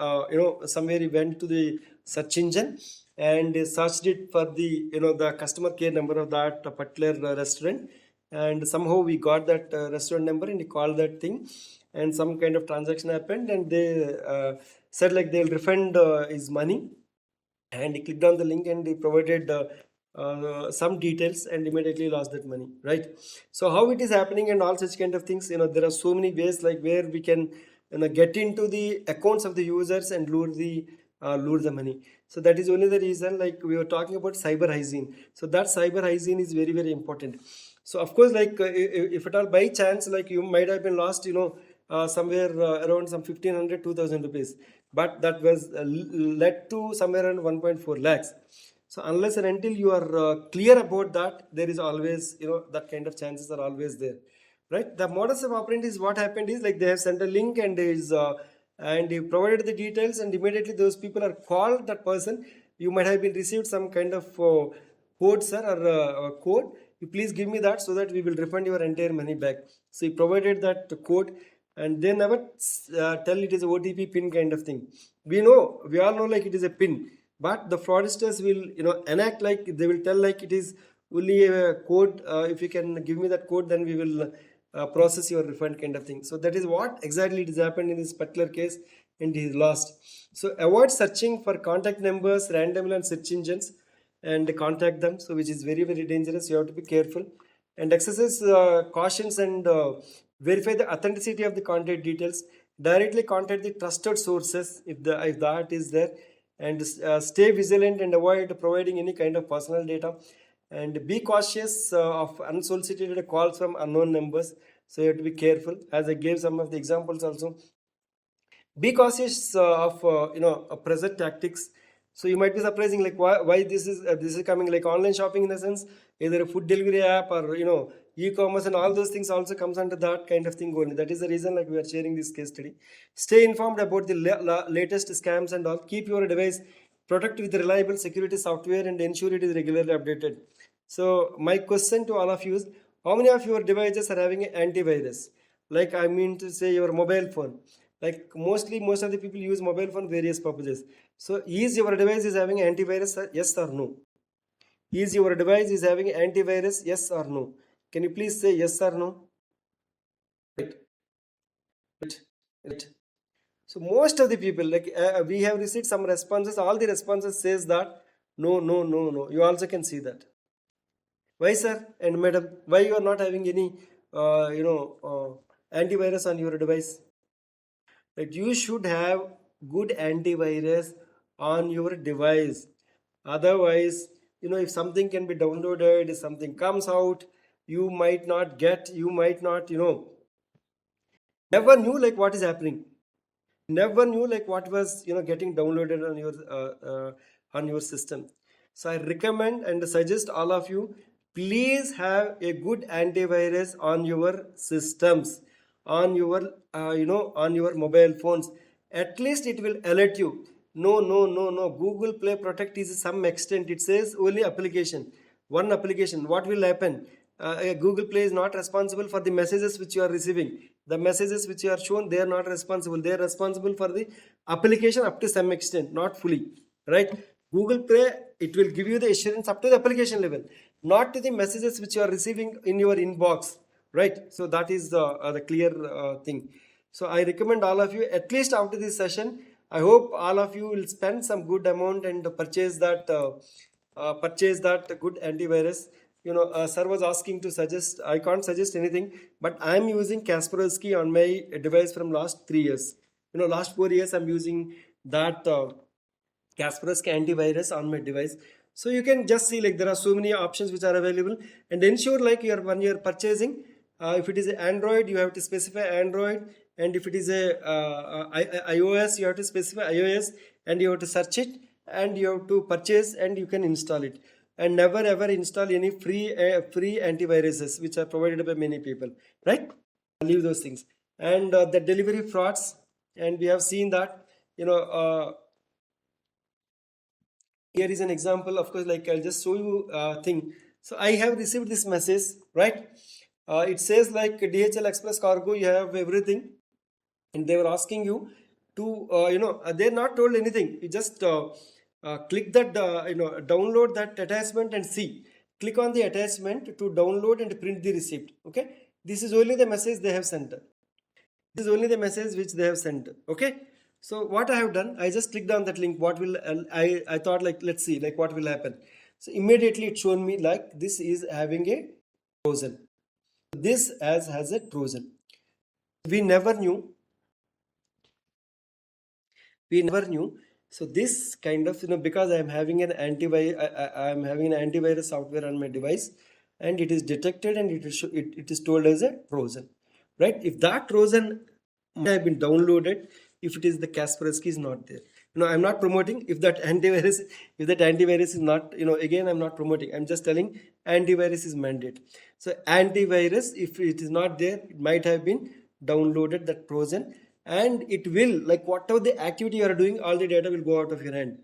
somewhere he went to the search engine and he searched it for the, the customer care number of that particular restaurant, and somehow we got that restaurant number and he called that thing, and some kind of transaction happened, and they said like they'll refund his money, and he clicked on the link and he provided some details and immediately lost that money, right? So how it is happening and all such kind of things, there are so many ways like where we can get into the accounts of the users and lure the money. So that is only the reason, like we were talking about cyber hygiene. So that cyber hygiene is very very important. So of course, like if at all by chance, like you might have been lost, somewhere around some 1500 2000 rupees, but that was led to somewhere around 1.4 lakhs. So unless and until you are clear about that, there is always, that kind of chances are always there, right? The modus of operandi is what happened is like they have sent a link and you provided the details, and immediately those people are called that person. You might have been received some kind of code, sir, or code. You please give me that so that we will refund your entire money back. So he provided that code, and they never tell it is a OTP pin kind of thing. We all know like it is a pin, but the fraudsters will enact like they will tell like it is only a code. If you can give me that code, then we will process your refund kind of thing. So that is what exactly it has happened in this particular case, and he is lost. So avoid searching for contact numbers randomly on search engines and contact them, so which is very very dangerous. You have to be careful and exercise cautions and verify the authenticity of the contact details. Directly contact the trusted sources if that is there, and stay vigilant and avoid providing any kind of personal data, and be cautious of unsolicited calls from unknown numbers. So you have to be careful, as I gave some of the examples also. Be cautious of present tactics. So you might be surprising like why this is coming, like online shopping in the sense either a food delivery app or e-commerce and all those things also comes under that kind of thing only. That is the reason like we are sharing this case study. Stay informed about the latest scams and all. Keep your device protect with reliable security software and ensure it is regularly updated. So my question to all of you is, how many of your devices are having an antivirus? Like I mean to say your mobile phone. Like mostly most of the people use mobile phone various purposes. So is your device is having antivirus, yes or no? Is your device is having antivirus, yes or no? Can you please say yes or no? Right. Right. Right. So most of the people, like we have received some responses. All the responses says that no, no, no, no. You also can see that. Why, sir and madam? Why you are not having any, antivirus on your device? That you should have good antivirus on your device. Otherwise, if something can be downloaded, if something comes out, you might not never knew like what is happening, never knew like what was getting downloaded on your system. So I recommend and suggest all of you, please have a good antivirus on your systems, on your on your mobile phones. At least it will alert you. No, no, no, no. Google Play Protect is some extent. It says only application. One application. What will happen? Google Play is not responsible for the messages which you are receiving. The messages which you are shown, they are not responsible. They are responsible for the application up to some extent, not fully. Right? Google Play, it will give you the assurance up to the application level, not to the messages which you are receiving in your inbox. Right? So that is the clear thing. So I recommend all of you, at least after this session, I hope all of you will spend some good amount and purchase that good antivirus. Sir was asking to suggest. I can't suggest anything, but I am using Kaspersky on my device from last 3 years. Last 4 years I'm using that Kaspersky antivirus on my device. So you can just see like there are so many options which are available, and ensure like when you're purchasing, if it is Android, you have to specify Android, and if it is iOS, you have to specify iOS, and you have to search it, and you have to purchase, and you can install it. and never ever install any free antiviruses which are provided by many people, right? Leave those things. And the delivery frauds, and we have seen that, here is an example, of course, like I'll just show you thing. So I have received this message, right? It says like DHL Express Cargo, you have everything, and they were asking you to, they're not told anything. You just click that, download that attachment and see. Click on the attachment to download and print the receipt. Okay, this is only the message they have sent. This is only the message which they have sent. Okay, so what I have done, I just clicked on that link. What will I thought, like, let's see like what will happen. So immediately it shown me like this is having a Trojan. This has a Trojan. We never knew. So this kind of, because I am having an antivirus software on my device, and it is detected, and it is told as a Trojan, right? If that Trojan might have been downloaded, if it is the Kaspersky is not there, I'm not promoting. If that antivirus is not, again, I'm not promoting. I'm just telling antivirus is mandate. So antivirus, if it is not there, it might have been downloaded, that Trojan, and it will, like, whatever the activity you are doing, all the data will go out of your hand.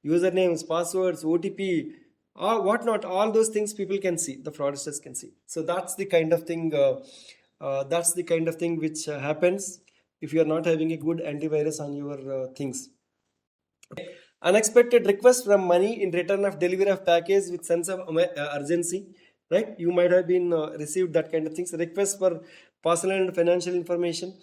Usernames, passwords, OTP, or whatnot, all those things people can see, the fraudsters can see. So that's the kind of thing. Which happens if you are not having a good antivirus on your things. Unexpected request from money in return of delivery of package with sense of urgency, right? You might have been received that kind of things. Request for personal and financial information,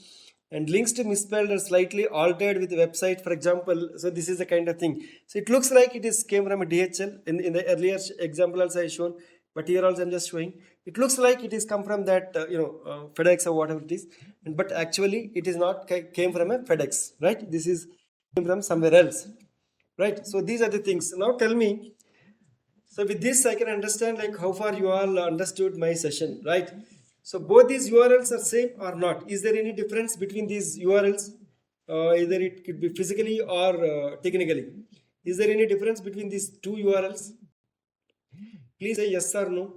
and links to misspelled or slightly altered with the website, for example. So this is the kind of thing. So it looks like it is came from a DHL in the earlier example also I shown, but here also I'm just showing. It looks like it is come from that FedEx or whatever it is, but actually it is not came from a FedEx, right? This is came from somewhere else, right? So these are the things. Now tell me. So with this I can understand like how far you all understood my session, right? So both these URLs are same or not? Is there any difference between these URLs? Either it could be physically or technically. Is there any difference between these two URLs? Please say yes or no.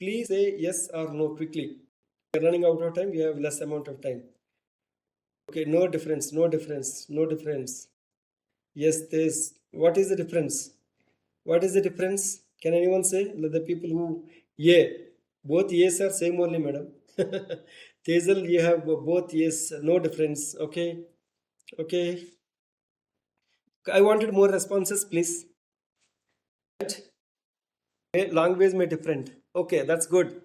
Please say yes or no quickly. We are running out of time. We have less amount of time. Okay, no difference, no difference, no difference. Yes, there's. What is the difference? What is the difference? Can anyone say? The people who, yeah, both yes are same only, madam. Tezel, you have both yes, no difference. Okay, okay. I wanted more responses, please. Language may different. Okay, that's good.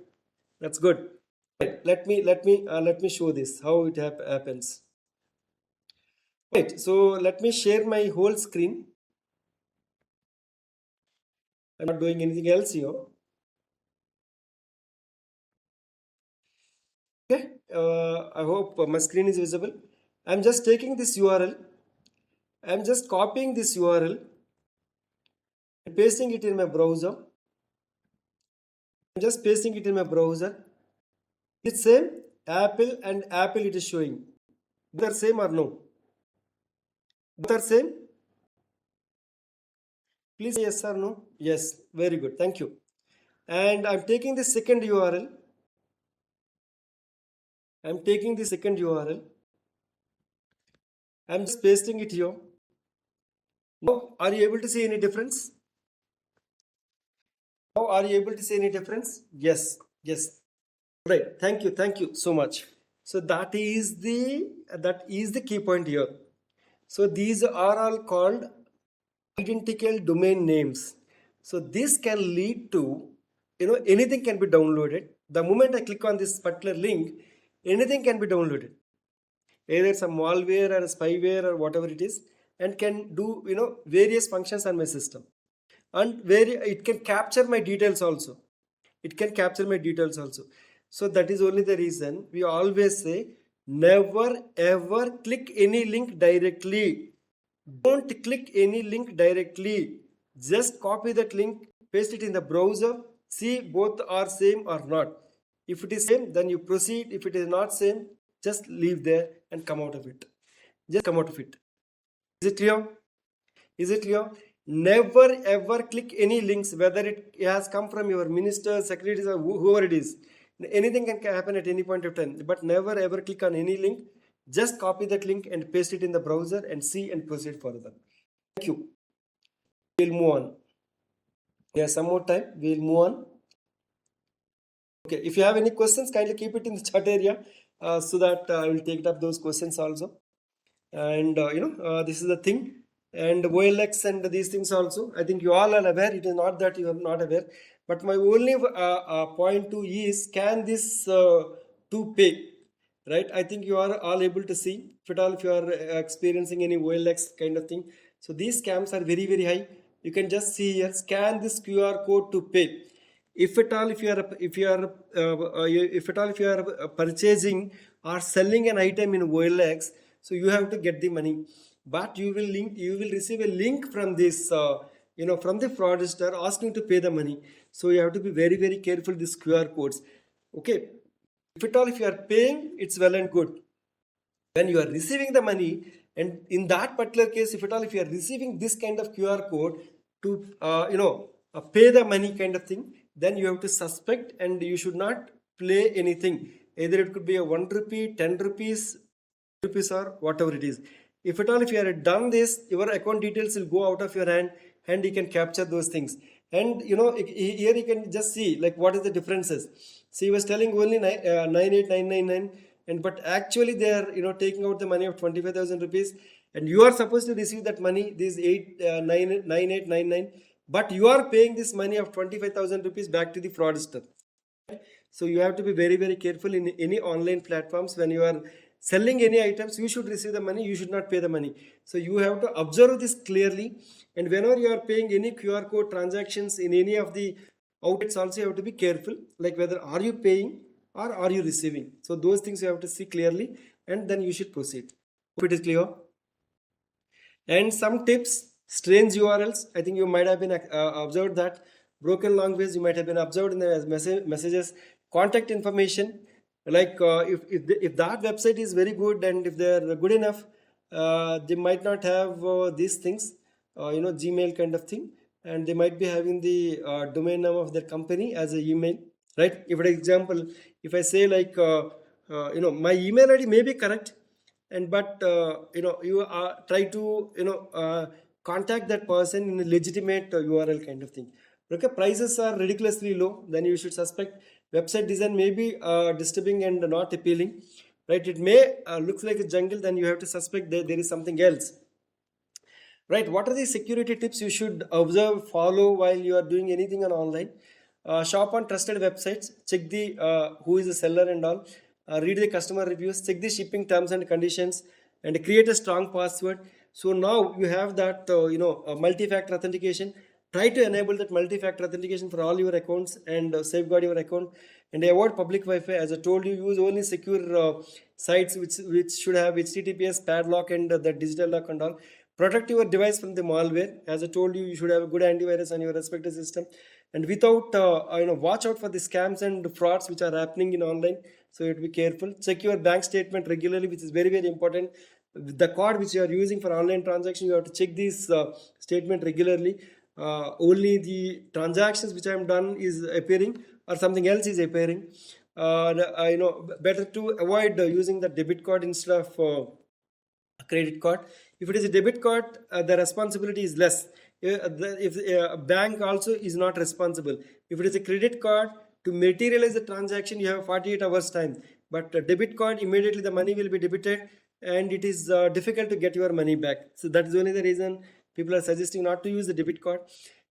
That's good. Right, let me show this how it happens. Right, so let me share my whole screen. I'm not doing anything else here. Okay, I hope my screen is visible. I'm just taking this URL. I'm just copying this URL and pasting it in my browser. I'm just pasting it in my browser. It's same Apple and Apple it is showing. Both are same or no? Both are same? Please say yes or no. Yes, very good. Thank you. And I'm taking the second URL. I'm taking the second URL. I'm just pasting it here. Now, are you able to see any difference? Now, are you able to see any difference? Yes, yes. Right. Thank you so much. So that is the key point here. So these are all called identical domain names. So this can lead to, anything can be downloaded. The moment I click on this particular link, anything can be downloaded. Either some malware or spyware or whatever it is, and can do, various functions on my system. And where it can capture my details also. It can capture my details also. So that is only the reason we always say never ever click any link directly. Don't click any link directly. Just copy that link, paste it in the browser, see both are same or not. If it is same, then you proceed. If it is not same, just leave there and come out of it. Just come out of it. Is it clear? Is it clear? Never ever click any links, whether it has come from your minister, secretaries, or whoever it is. Anything can happen at any point of time, but never ever click on any link. Just copy that link and paste it in the browser and see and proceed further. Thank you. We'll move on. Yeah, some more time. We'll move on. Okay, if you have any questions, kindly keep it in the chat area so that I will take up those questions also. And this is the thing. And OLX and these things also, I think you all are aware. It is not that you are not aware, but my only point to is, can this to pay, right? I think you are all able to see, if at all, if you are experiencing any OLX kind of thing. So these scams are very, very high. You can just see here, scan this QR code to pay. If at all, if you are purchasing or selling an item in OLX, so you have to get the money, but you will receive a link from this from the fraudster asking to pay the money. So you have to be very, very careful these QR codes. Okay, if at all, if you are paying, it's well and good. When you are receiving the money, and in that particular case, if at all, if you are receiving this kind of QR code to pay the money kind of thing, then you have to suspect, and you should not play anything. Either it could be a 1 rupee, 10 rupees, or whatever it is. If at all, if you have done this, your account details will go out of your hand, and you can capture those things. And here you can just see like what is the differences. See, he was telling only 98999, and but actually they are taking out the money of 25,000 rupees, and you are supposed to receive that money, this 9899, but you are paying this money of 25,000 rupees back to the fraudster. So you have to be very, very careful in any online platforms. When you are selling any items, you should receive the money, you should not pay the money. So you have to observe this clearly, and whenever you are paying any QR code transactions in any of the outlets also, you have to be careful, like whether are you paying or are you receiving. So those things you have to see clearly, and then you should proceed. Hope it is clear. And some tips, strange URLs. I think you might have been observed that. Broken language, you might have been observed in the messages. Contact information, like if that website is very good, and if they are good enough, they might not have these things, Gmail kind of thing, and they might be having the domain name of their company as an email, right? If for example, if I say like my email ID may be correct, and but you try to contact that person in a legitimate URL kind of thing. Okay, prices are ridiculously low, then you should suspect. Website design may be disturbing and not appealing, right? It may looks like a jungle, then you have to suspect that there is something else, right? What are the security tips you should observe, follow while you are doing anything on online? Shop on trusted websites, check the who is the seller and all, read the customer reviews, check the shipping terms and conditions, and create a strong password. So now you have that multi-factor authentication. Try to enable that multi-factor authentication for all your accounts, and safeguard your account, and avoid public Wi-Fi. As I told you, use only secure sites which should have HTTPS padlock and the digital lock and all. Protect your device from the malware. As I told you, you should have a good antivirus on your respective system, and without watch out for the scams and frauds which are happening in online. So you have to be careful. Check your bank statement regularly, which is very, very important. The card which you are using for online transaction, you have to check this statement regularly. Only the transactions which I am done is appearing, or something else is appearing. Better to avoid using the debit card instead of a credit card. If it is a debit card, the responsibility is less. If a bank also is not responsible. If it is a credit card, to materialize the transaction, you have 48 hours time. But a debit card, immediately the money will be debited, and it is difficult to get your money back. So that is only the reason people are suggesting not to use the debit card.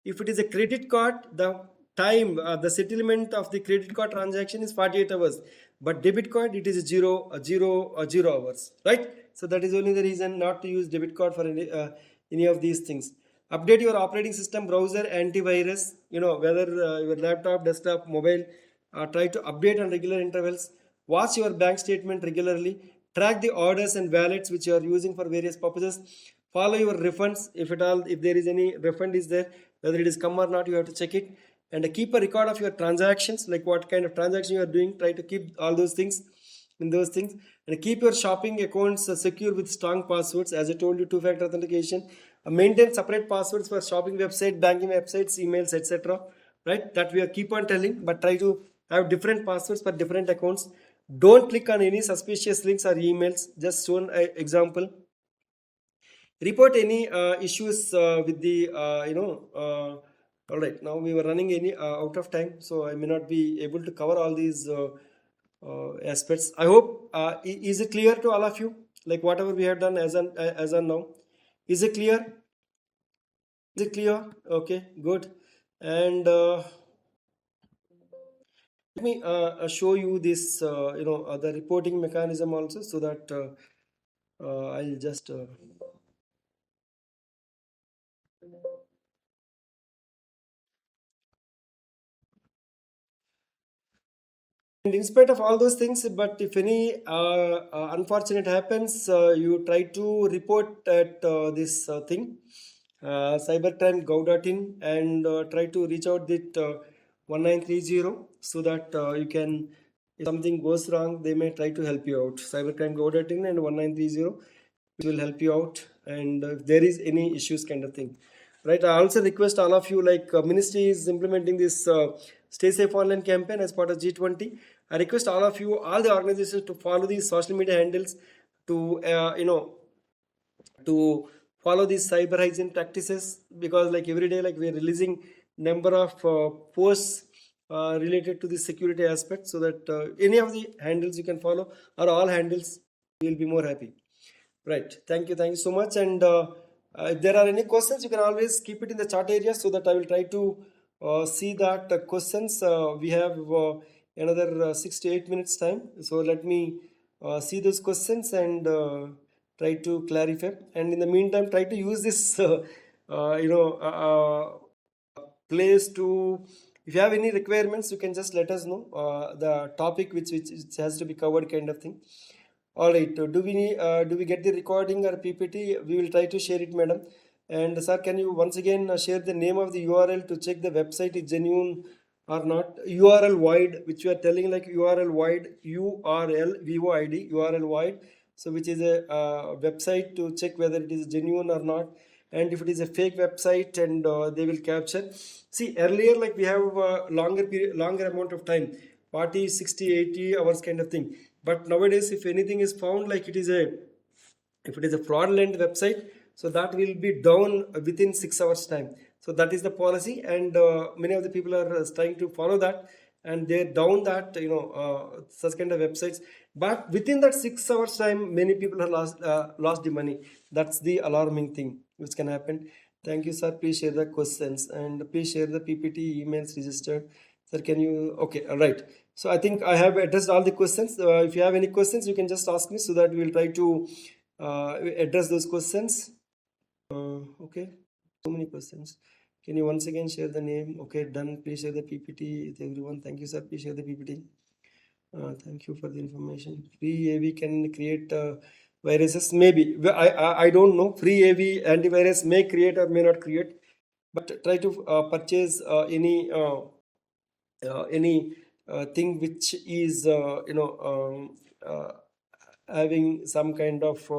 If it is a credit card, the time, the settlement of the credit card transaction is 48 hours. But debit card, it is 0 hours, right? So that is only the reason not to use debit card for any of these things. Update your operating system, browser, antivirus, whether your laptop, desktop, mobile, try to update on regular intervals. Watch your bank statement regularly. Track the orders and wallets which you are using for various purposes. Follow your refunds, if at all, if there is any refund is there, whether it is come or not, you have to check it. And keep a record of your transactions, like what kind of transaction you are doing. Try to keep all those things in those things, and keep your shopping accounts secure with strong passwords. As I told you, two-factor authentication. maintain separate passwords for shopping website, banking websites, emails, etc. Right? That we are keep on telling, but try to have different passwords for different accounts. Don't click on any suspicious links or emails. Just shown example. Report any issues with the all right, now we were running any out of time, so I may not be able to cover all these aspects. I hope is it clear to all of you, like whatever we have done as on now? Is it clear? Is it clear? Okay, good. And let me show you this the reporting mechanism also, so that I'll just and in spite of all those things, but if any unfortunate happens, you try to report at this thing, cybercrime.gov.in, and try to reach out with 1930, so that you can, if something goes wrong, they may try to help you out. Cybercrime.gov.in and 1930, which will help you out, and if there is any issues kind of thing. Right, I also request all of you, like ministry is implementing this stay safe online campaign as part of G20. I request all of you, all the organizations, to follow these social media handles, to to follow these cyber hygiene practices, because like every day, like we're releasing number of posts related to the security aspect, so that any of the handles you can follow, or all handles, you will be more happy. Right. Thank you so much. And if there are any questions, you can always keep it in the chat area, so that I will try to see that questions. We have another 6 to 8 minutes time. So let me see those questions and try to clarify. And in the meantime, try to use this, place to, if you have any requirements, you can just let us know the topic which has to be covered kind of thing. All right. Do we get the recording or PPT? We will try to share it, madam. And sir, can you once again share the name of the URL to check the website is genuine or not? URL void, which you are telling, like URL void, URL void, URL void. So which is a website to check whether it is genuine or not. And if it is a fake website, and they will capture. See, earlier, like we have longer amount of time, 40, 60, 80 hours kind of thing. But nowadays, if anything is found, like if it is a fraudulent website, so that will be down within 6 hours time. So that is the policy, and many of the people are trying to follow that, and they down that, such kind of websites. But within that 6 hours time, many people have lost the money. That's the alarming thing which can happen. Thank you, sir. Please share the questions, and please share the PPT emails registered. Sir, can you? Okay, all right. So I think I have addressed all the questions. If you have any questions, you can just ask me, so that we will try to address those questions. Okay, so many questions. Can you once again share the name? Okay, done. Please share the PPT with everyone. Thank you, sir. Please share the PPT. Thank you for the information. Free AV can create viruses. Maybe I don't know. Free AV antivirus may create or may not create. But try to purchase any thing which is having some kind of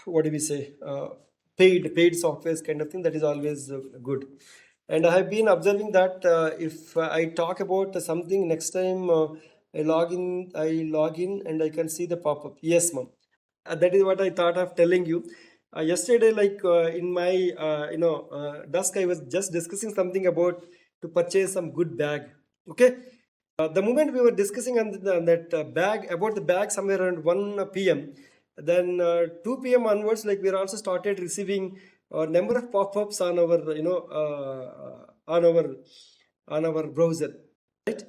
what do we say, paid softwares kind of thing. That is always good. And I have been observing that if I talk about something, next time I log in and I can see the pop-up. Yes, ma'am. That is what I thought of telling you. Yesterday, like in my desk, I was just discussing something about to purchase some good bag. Okay. The moment we were discussing on that bag, about the bag, somewhere around 1 p.m., then 2 p.m. onwards, like we also started receiving a number of pop-ups on our on our browser, right?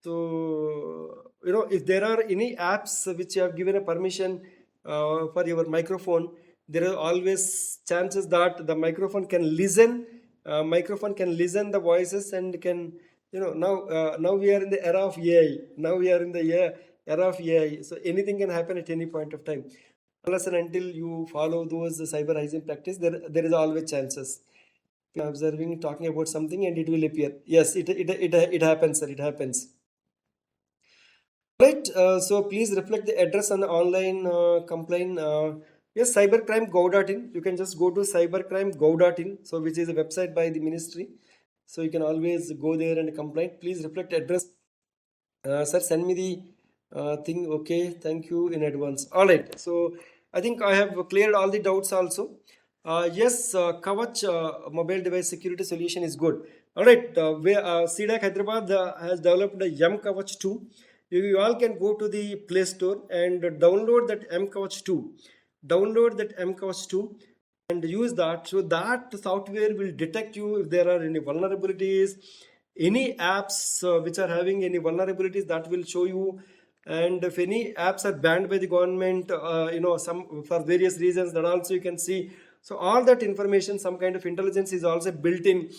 So if there are any apps which you have given a permission for your microphone, there are always chances that the microphone can listen the voices, and can, now we are in the era of AI. Now we are in the era of AI. So anything can happen at any point of time. Unless and until you follow those cyber hygiene practice, there is always chances. Observing, talking about something, and it will appear. Yes, it happens, sir. It happens. Right. So please reflect the address on the online complaint. Yes, cybercrime.gov.in. You can just go to cybercrime.gov.in, so which is a website by the ministry. So you can always go there and complain. Please reflect address. Sir, send me the thing. Okay, thank you in advance. All right. So I think I have cleared all the doubts also. Yes, Kavach mobile device security solution is good. All right. CDAC Hyderabad has developed a M Kavach 2. You all can go to the Play Store and download that M Kavach 2. Download that M Kavach 2 and use that. So that software will detect you if there are any vulnerabilities, any apps which are having any vulnerabilities, that will show you. And if any apps are banned by the government, some for various reasons, that also you can see. So all that information, some kind of intelligence is also built in.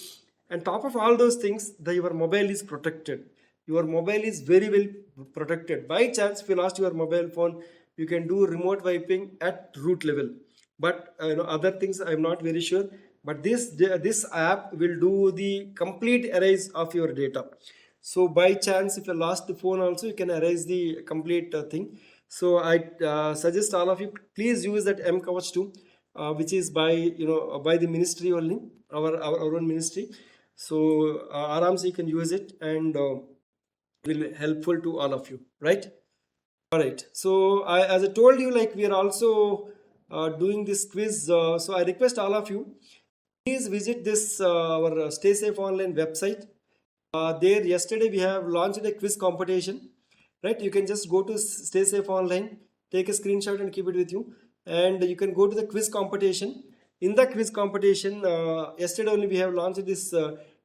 And top of all those things, your mobile is protected. Your mobile is very well protected. By chance, if you lost your mobile phone, you can do remote wiping at root level. But other things I'm not very sure. But this app will do the complete erase of your data. So by chance, if you lost the phone also, you can erase the complete thing. So I suggest all of you, please use that M Kavach 2, which is by the ministry only, our own ministry. So arams you can use it, and will be helpful to all of you, right? All right. So as I told you, like, we are also doing this quiz. So I request all of you, please visit this our Stay Safe Online website. There yesterday we have launched a quiz competition, right? You can just go to Stay Safe Online, take a screenshot and keep it with you, and you can go to the quiz competition. In the quiz competition, yesterday only we have launched this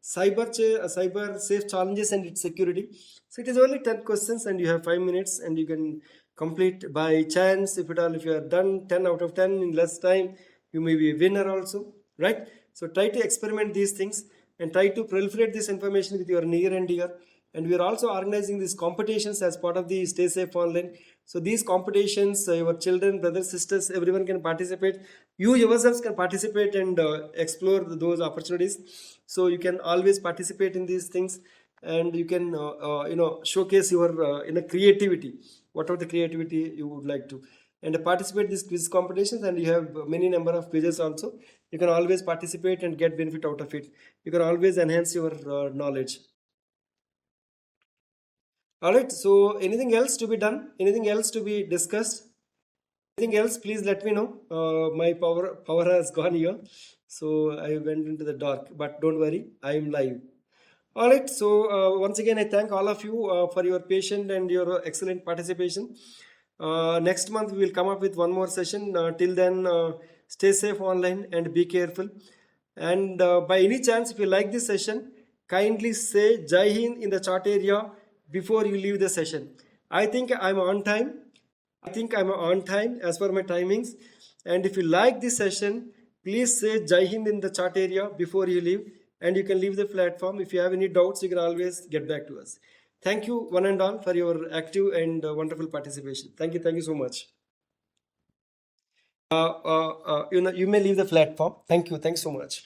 cyber safe challenges and its security. So it is only 10 questions and you have 5 minutes and you can complete by chance. If you are done 10 out of 10 in less time, you may be a winner also, right? So try to experiment these things and try to proliferate this information with your near and dear. And we are also organizing these competitions as part of the Stay Safe Online. So these competitions, your children, brothers, sisters, everyone can participate. You yourselves can participate and explore those opportunities. So you can always participate in these things, and you can showcase your creativity, whatever the creativity you would like to, and participate these quiz competitions. And you have many number of quizzes also. You can always participate and get benefit out of it. You can always enhance your knowledge. All right. So anything else to be done? Anything else to be discussed? Anything else? Please let me know. My power has gone here, so I went into the dark. But don't worry, I am live. All right. So once again, I thank all of you for your patience and your excellent participation. Next month we will come up with one more session. Till then, stay safe online and be careful. And by any chance, if you like this session, kindly say Jai Hind in the chat area before you leave the session. I think I'm on time. As per my timings. And if you like this session, please say Jai Hind in the chat area before you leave. And you can leave the platform. If you have any doubts, you can always get back to us. Thank you one and all for your active and wonderful participation. Thank you so much. You may leave the platform. Thanks so much.